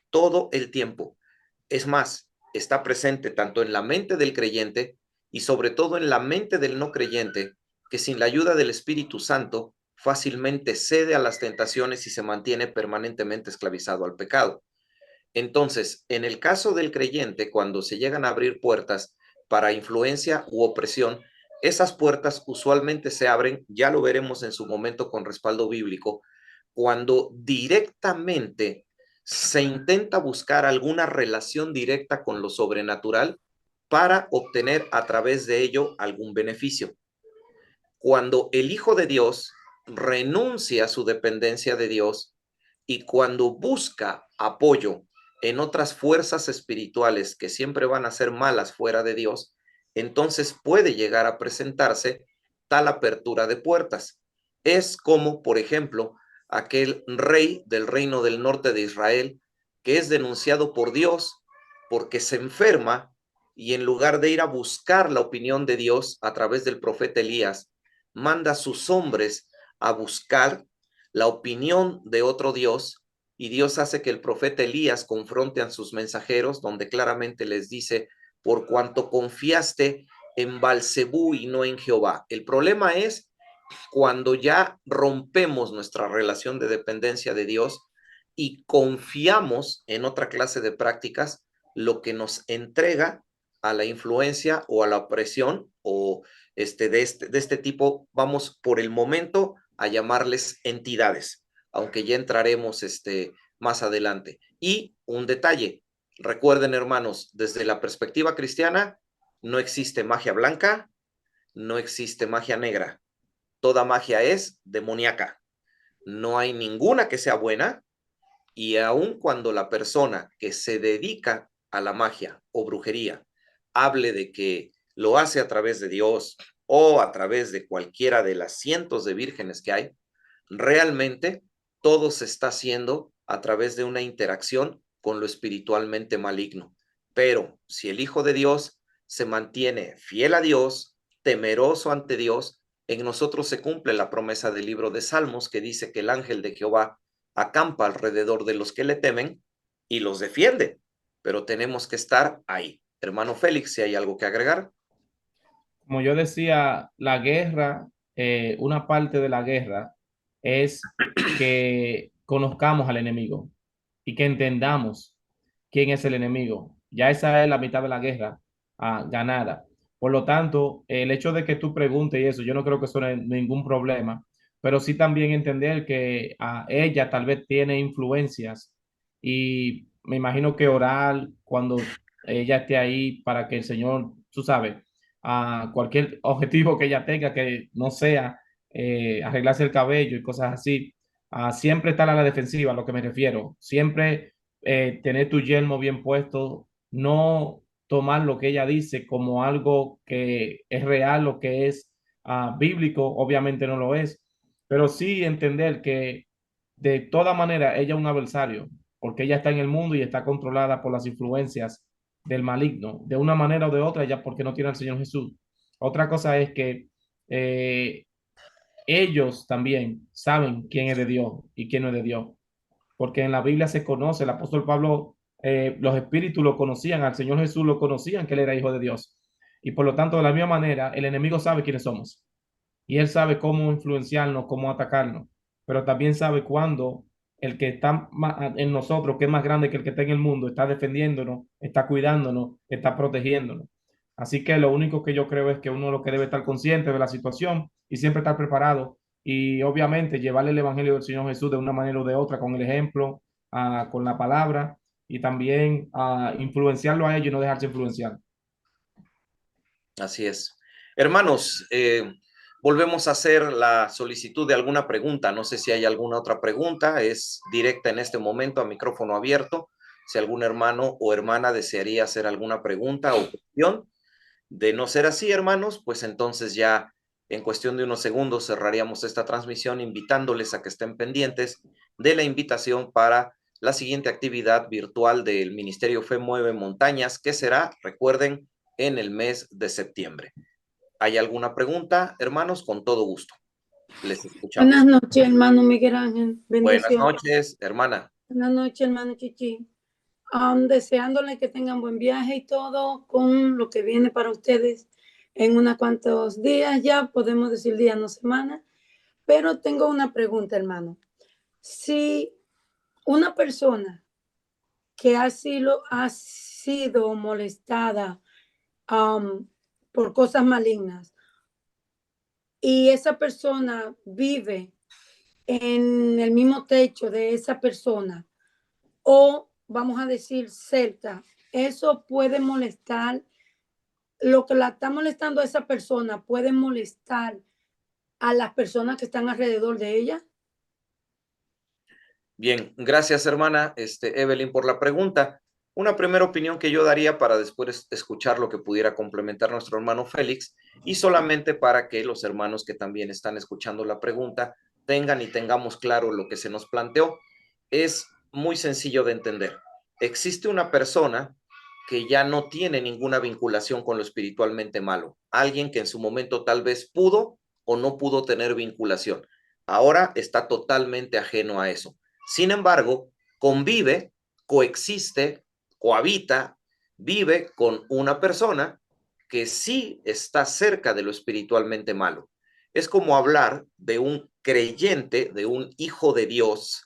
todo el tiempo. Es más, está presente tanto en la mente del creyente y sobre todo en la mente del no creyente, que sin la ayuda del Espíritu Santo fácilmente cede a las tentaciones y se mantiene permanentemente esclavizado al pecado. Entonces, en el caso del creyente, cuando se llegan a abrir puertas para influencia u opresión, esas puertas usualmente se abren, ya lo veremos en su momento con respaldo bíblico, cuando directamente se intenta buscar alguna relación directa con lo sobrenatural para obtener a través de ello algún beneficio. Cuando el Hijo de Dios renuncia a su dependencia de Dios y cuando busca apoyo en otras fuerzas espirituales que siempre van a ser malas fuera de Dios, entonces puede llegar a presentarse tal apertura de puertas. Es como, por ejemplo, aquel rey del reino del norte de Israel que es denunciado por Dios porque se enferma y en lugar de ir a buscar la opinión de Dios a través del profeta Elías, manda a sus hombres a buscar la opinión de otro Dios y Dios hace que el profeta Elías confronte a sus mensajeros donde claramente les dice, por cuanto confiaste en Balzebú y no en Jehová. El problema es cuando ya rompemos nuestra relación de dependencia de Dios y confiamos en otra clase de prácticas, lo que nos entrega a la influencia o a la opresión o de este tipo, vamos por el momento a llamarles entidades, aunque ya entraremos más adelante. Y un detalle, recuerden hermanos, desde la perspectiva cristiana, no existe magia blanca, no existe magia negra, toda magia es demoníaca, no hay ninguna que sea buena y aun cuando la persona que se dedica a la magia o brujería hable de que lo hace a través de Dios o a través de cualquiera de las cientos de vírgenes que hay, realmente todo se está haciendo a través de una interacción con lo espiritualmente maligno. Pero si el Hijo de Dios se mantiene fiel a Dios, temeroso ante Dios, en nosotros se cumple la promesa del libro de Salmos que dice que el ángel de Jehová acampa alrededor de los que le temen y los defiende, pero tenemos que estar ahí. Hermano Félix, si hay algo que agregar. Como yo decía, la guerra, una parte de la guerra es que conozcamos al enemigo y que entendamos quién es el enemigo. Ya esa es la mitad de la guerra ganada. Por lo tanto, el hecho de que tú preguntes y eso, yo no creo que eso no es ningún problema, pero sí también entender que ella tal vez tiene influencias y me imagino que orar cuando ella esté ahí para que el Señor, tú sabes, a cualquier objetivo que ella tenga, que no sea arreglarse el cabello y cosas así, siempre estar a la defensiva, a lo que me refiero, siempre tener tu yelmo bien puesto, no tomar lo que ella dice como algo que es real, lo que es bíblico, obviamente no lo es, pero sí entender que de toda manera ella es un adversario, porque ella está en el mundo y está controlada por las influencias del maligno, de una manera o de otra, ya porque no tiene al Señor Jesús. Otra cosa es que eh, ellos también saben quién es de Dios y quién no es de Dios, porque en la Biblia se conoce, el apóstol Pablo, los espíritus lo conocían, al Señor Jesús lo conocían, que él era hijo de Dios. Y por lo tanto, de la misma manera, el enemigo sabe quiénes somos y él sabe cómo influenciarnos, cómo atacarnos, pero también sabe cuándo el que está en nosotros, que es más grande que el que está en el mundo, está defendiéndonos, está cuidándonos, está protegiéndonos. Así que lo único que yo creo es que uno lo que debe estar consciente de la situación y siempre estar preparado y obviamente llevarle el evangelio del Señor Jesús de una manera o de otra, con el ejemplo, con la palabra y también influenciarlo a ellos y no dejarse influenciar. Así es. Hermanos, volvemos a hacer la solicitud de alguna pregunta. No sé si hay alguna otra pregunta. Es directa en este momento, a micrófono abierto. Si algún hermano o hermana desearía hacer alguna pregunta o cuestión. De no ser así, hermanos, pues entonces ya en cuestión de unos segundos cerraríamos esta transmisión invitándoles a que estén pendientes de la invitación para la siguiente actividad virtual del Ministerio Fe Mueve Montañas, que será, recuerden, en el mes de septiembre. ¿Hay alguna pregunta, hermanos? Con todo gusto. Les escuchamos. Buenas noches, hermano Miguel Ángel. Buenas Bendición. noches, hermana. Buenas noches, hermano Chichi. Deseándole que tengan buen viaje y todo con lo que viene para ustedes en unos cuantos días, ya podemos decir días, no semanas. Pero tengo una pregunta, hermano. Si una persona que ha sido molestada por cosas malignas y esa persona vive en el mismo techo de esa persona o vamos a decir cerca, eso puede molestar, lo que la está molestando a esa persona puede molestar a las personas que están alrededor de ella. Bien, gracias, hermana Evelyn, por la pregunta. Una primera opinión que yo daría para después escuchar lo que pudiera complementar nuestro hermano Félix, y solamente para que los hermanos que también están escuchando la pregunta tengan y tengamos claro lo que se nos planteó. Es muy sencillo de entender. Existe una persona que ya no tiene ninguna vinculación con lo espiritualmente malo. Alguien que en su momento tal vez pudo o no pudo tener vinculación. Ahora está totalmente ajeno a eso. Sin embargo, convive, coexiste, cohabita, vive con una persona que sí está cerca de lo espiritualmente malo. Es como hablar de un creyente, de un hijo de Dios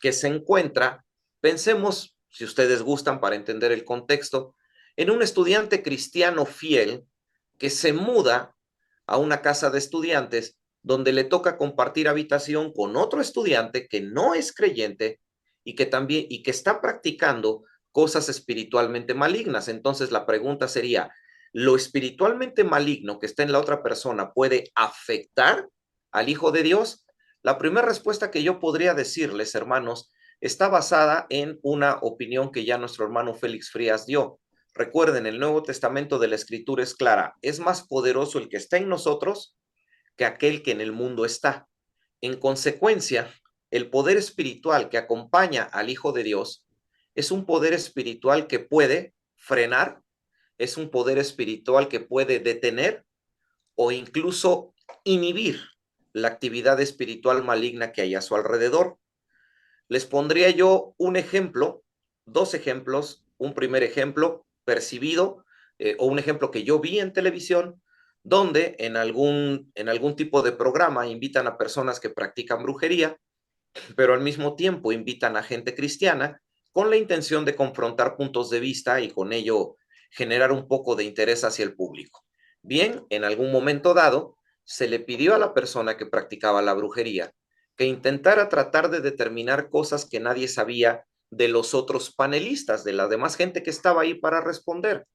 que se encuentra, pensemos, si ustedes gustan para entender el contexto, en un estudiante cristiano fiel que se muda a una casa de estudiantes donde le toca compartir habitación con otro estudiante que no es creyente y que también y que está practicando cosas espiritualmente malignas. Entonces la pregunta sería, ¿lo espiritualmente maligno que está en la otra persona puede afectar al Hijo de Dios? La primera respuesta que yo podría decirles, hermanos, está basada en una opinión que ya nuestro hermano Félix Frías dio. Recuerden, el Nuevo Testamento de la Escritura es clara, es más poderoso el que está en nosotros que aquel que en el mundo está. En consecuencia, el poder espiritual que acompaña al Hijo de Dios es un poder espiritual que puede frenar, es un poder espiritual que puede detener o incluso inhibir la actividad espiritual maligna que hay a su alrededor. Les pondría yo un ejemplo, dos ejemplos, un primer ejemplo percibido o un ejemplo que yo vi en televisión, donde en algún tipo de programa invitan a personas que practican brujería, pero al mismo tiempo invitan a gente cristiana con la intención de confrontar puntos de vista y con ello generar un poco de interés hacia el público. Bien, en algún momento dado, se le pidió a la persona que practicaba la brujería que intentara tratar de determinar cosas que nadie sabía de los otros panelistas, de la demás gente que estaba ahí para responder.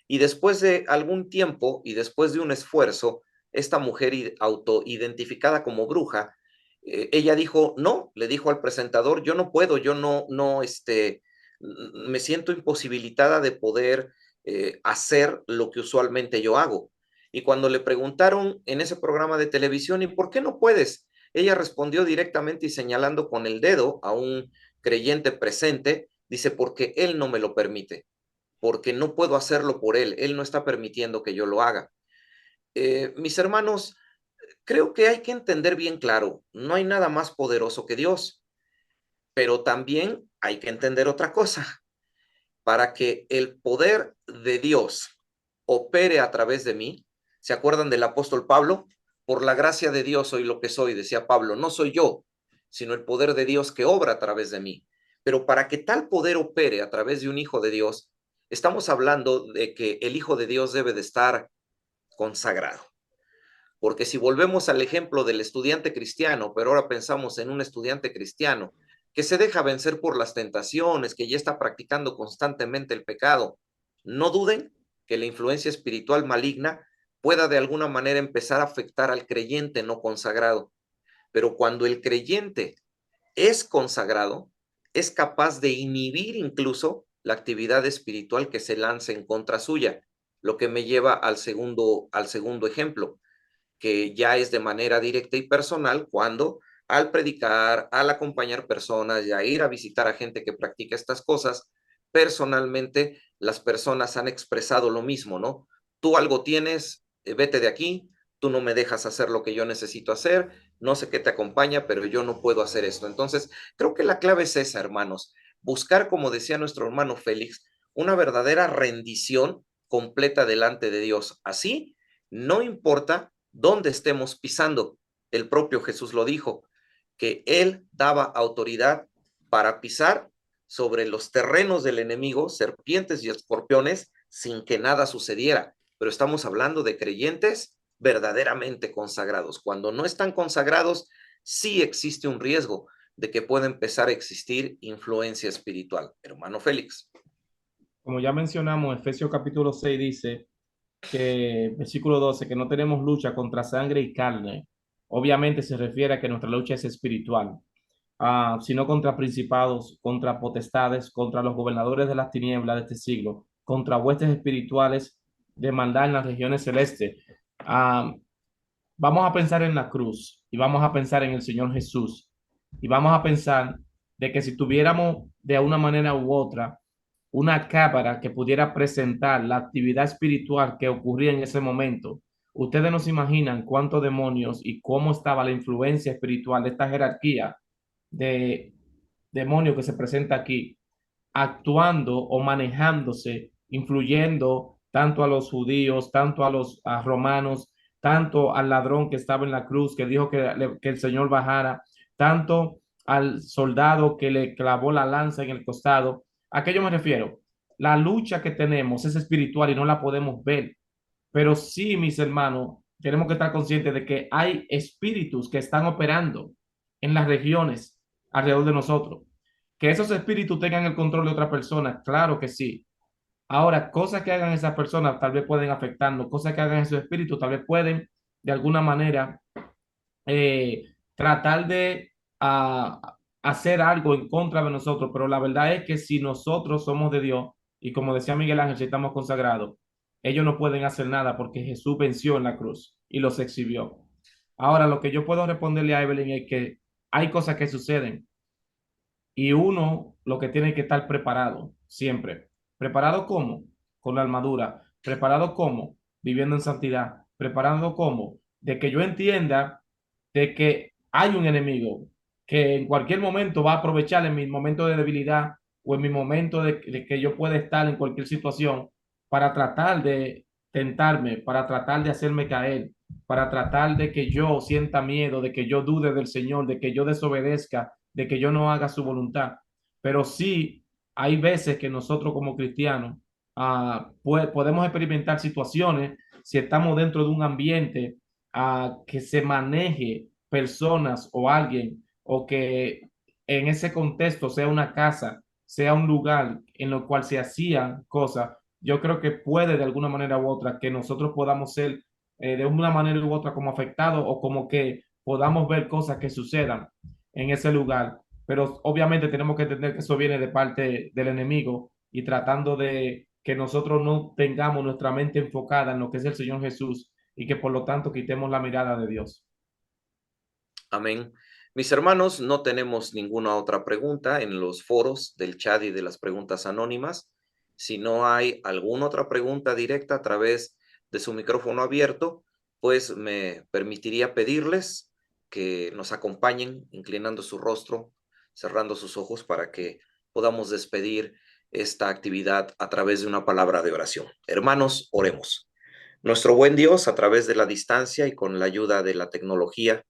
Y después de algún tiempo y después de un esfuerzo, esta mujer autoidentificada como bruja, ella dijo, no, le dijo al presentador, yo no puedo, yo no, me siento imposibilitada de poder hacer lo que usualmente yo hago. Y cuando le preguntaron en ese programa de televisión, ¿y por qué no puedes? Ella respondió directamente y señalando con el dedo a un creyente presente, dice, porque él no me lo permite, porque no puedo hacerlo por él no está permitiendo que yo lo haga. Mis hermanos, creo que hay que entender bien claro, no hay nada más poderoso que Dios, pero también hay que entender otra cosa. Para que el poder de Dios opere a través de mí, ¿se acuerdan del apóstol Pablo? Por la gracia de Dios soy lo que soy, decía Pablo, no soy yo, sino el poder de Dios que obra a través de mí. Pero para que tal poder opere a través de un hijo de Dios, estamos hablando de que el hijo de Dios debe de estar consagrado. Porque si volvemos al ejemplo del estudiante cristiano, pero ahora pensamos en un estudiante cristiano que se deja vencer por las tentaciones, que ya está practicando constantemente el pecado, no duden que la influencia espiritual maligna pueda de alguna manera empezar a afectar al creyente no consagrado. Pero cuando el creyente es consagrado, es capaz de inhibir incluso la actividad espiritual que se lance en contra suya, lo que me lleva al segundo ejemplo, que ya es de manera directa y personal cuando al predicar, al acompañar personas y a ir a visitar a gente que practica estas cosas, personalmente las personas han expresado lo mismo, ¿no? Tú algo tienes, vete de aquí, tú no me dejas hacer lo que yo necesito hacer, no sé qué te acompaña, pero yo no puedo hacer esto. Entonces, creo que la clave es esa, hermanos, buscar, como decía nuestro hermano Félix, una verdadera rendición completa delante de Dios. Así, no importa dónde estemos pisando. El propio Jesús lo dijo, que Él daba autoridad para pisar sobre los terrenos del enemigo, serpientes y escorpiones, sin que nada sucediera. Pero estamos hablando de creyentes verdaderamente consagrados. Cuando no están consagrados, sí existe un riesgo de que pueda empezar a existir influencia espiritual. Hermano Félix. Como ya mencionamos, Efesios capítulo 6 dice que, versículo 12, que no tenemos lucha contra sangre y carne. Obviamente se refiere a que nuestra lucha es espiritual, sino contra principados, contra potestades, contra los gobernadores de las tinieblas de este siglo, contra huestes espirituales de maldad en las regiones celestes. Ah, Vamos a pensar en la cruz y vamos a pensar en el Señor Jesús y vamos a pensar de que si tuviéramos de una manera u otra una cámara que pudiera presentar la actividad espiritual que ocurría en ese momento, ustedes no se imaginan cuántos demonios y cómo estaba la influencia espiritual de esta jerarquía de demonios que se presenta aquí, actuando o manejándose, influyendo tanto a los judíos, tanto a los romanos, tanto al ladrón que estaba en la cruz, que dijo que el Señor bajara, tanto al soldado que le clavó la lanza en el costado. ¿A qué yo me refiero? La lucha que tenemos es espiritual y no la podemos ver, pero sí, mis hermanos, tenemos que estar conscientes de que hay espíritus que están operando en las regiones alrededor de nosotros. Que esos espíritus tengan el control de otra persona, claro que sí. Ahora, cosas que hagan esas personas tal vez pueden afectarnos, cosas que hagan esos espíritus tal vez pueden de alguna manera tratar de hacer algo en contra de nosotros, pero la verdad es que si nosotros somos de Dios, y como decía Miguel Ángel, si estamos consagrados, ellos no pueden hacer nada porque Jesús venció en la cruz y los exhibió. Ahora, lo que yo puedo responderle a Evelyn es que hay cosas que suceden y uno lo que tiene que estar preparado siempre. ¿Preparado cómo? Con la armadura. ¿Preparado cómo? Viviendo en santidad. ¿Preparado cómo? De que yo entienda de que hay un enemigo que en cualquier momento va a aprovechar en mi momento de debilidad o en mi momento de que yo pueda estar en cualquier situación para tratar de tentarme, para tratar de hacerme caer, para tratar de que yo sienta miedo, de que yo dude del Señor, de que yo desobedezca, de que yo no haga su voluntad. Pero sí hay veces que nosotros como cristianos podemos experimentar situaciones si estamos dentro de un ambiente que se maneje personas o alguien o que en ese contexto sea una casa, sea un lugar en lo cual se hacían cosas, yo creo que puede de alguna manera u otra que nosotros podamos ser de una manera u otra como afectados o como que podamos ver cosas que sucedan en ese lugar. Pero obviamente tenemos que entender que eso viene de parte del enemigo y tratando de que nosotros no tengamos nuestra mente enfocada en lo que es el Señor Jesús y que por lo tanto quitemos la mirada de Dios. Amén. Mis hermanos, no tenemos ninguna otra pregunta en los foros del chat y de las preguntas anónimas. Si no hay alguna otra pregunta directa a través de su micrófono abierto, pues me permitiría pedirles que nos acompañen inclinando su rostro, cerrando sus ojos para que podamos despedir esta actividad a través de una palabra de oración. Hermanos, oremos. Nuestro buen Dios, a través de la distancia y con la ayuda de la tecnología,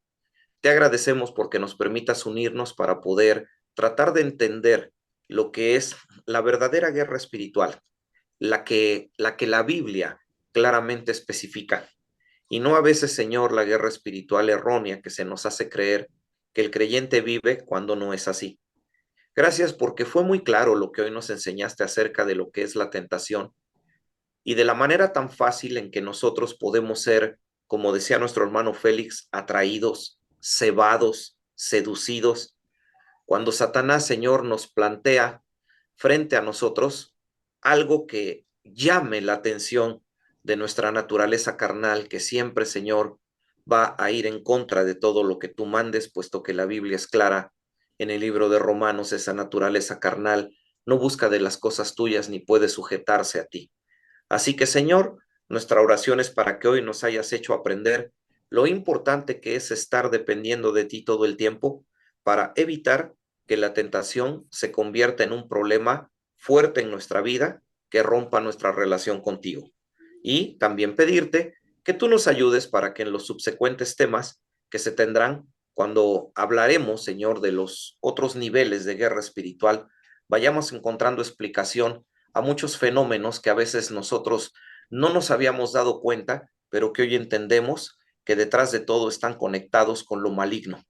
te agradecemos porque nos permitas unirnos para poder tratar de entender lo que es la verdadera guerra espiritual, la Biblia claramente especifica. Y no a veces, Señor, la guerra espiritual errónea que se nos hace creer que el creyente vive cuando no es así. Gracias porque fue muy claro lo que hoy nos enseñaste acerca de lo que es la tentación y de la manera tan fácil en que nosotros podemos ser, como decía nuestro hermano Félix, atraídos, cebados, seducidos. Cuando Satanás, Señor, nos plantea frente a nosotros algo que llame la atención de nuestra naturaleza carnal, que siempre, Señor, va a ir en contra de todo lo que tú mandes, puesto que la Biblia es clara en el libro de Romanos, esa naturaleza carnal no busca de las cosas tuyas ni puede sujetarse a ti. Así que, Señor, nuestra oración es para que hoy nos hayas hecho aprender lo importante que es estar dependiendo de ti todo el tiempo para evitar que la tentación se convierta en un problema fuerte en nuestra vida que rompa nuestra relación contigo. Y también pedirte que tú nos ayudes para que en los subsecuentes temas que se tendrán cuando hablaremos, Señor, de los otros niveles de guerra espiritual, vayamos encontrando explicación a muchos fenómenos que a veces nosotros no nos habíamos dado cuenta, pero que hoy entendemos que detrás de todo están conectados con lo maligno.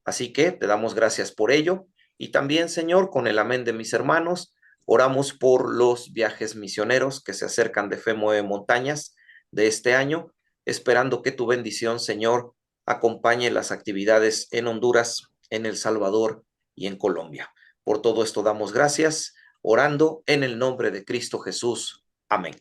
Así que te damos gracias por ello y también, Señor, con el amén de mis hermanos, oramos por los viajes misioneros que se acercan de Fe Mueve Montañas de este año, esperando que tu bendición, Señor, acompañe las actividades en Honduras, en El Salvador y en Colombia. Por todo esto damos gracias, orando en el nombre de Cristo Jesús. Amén.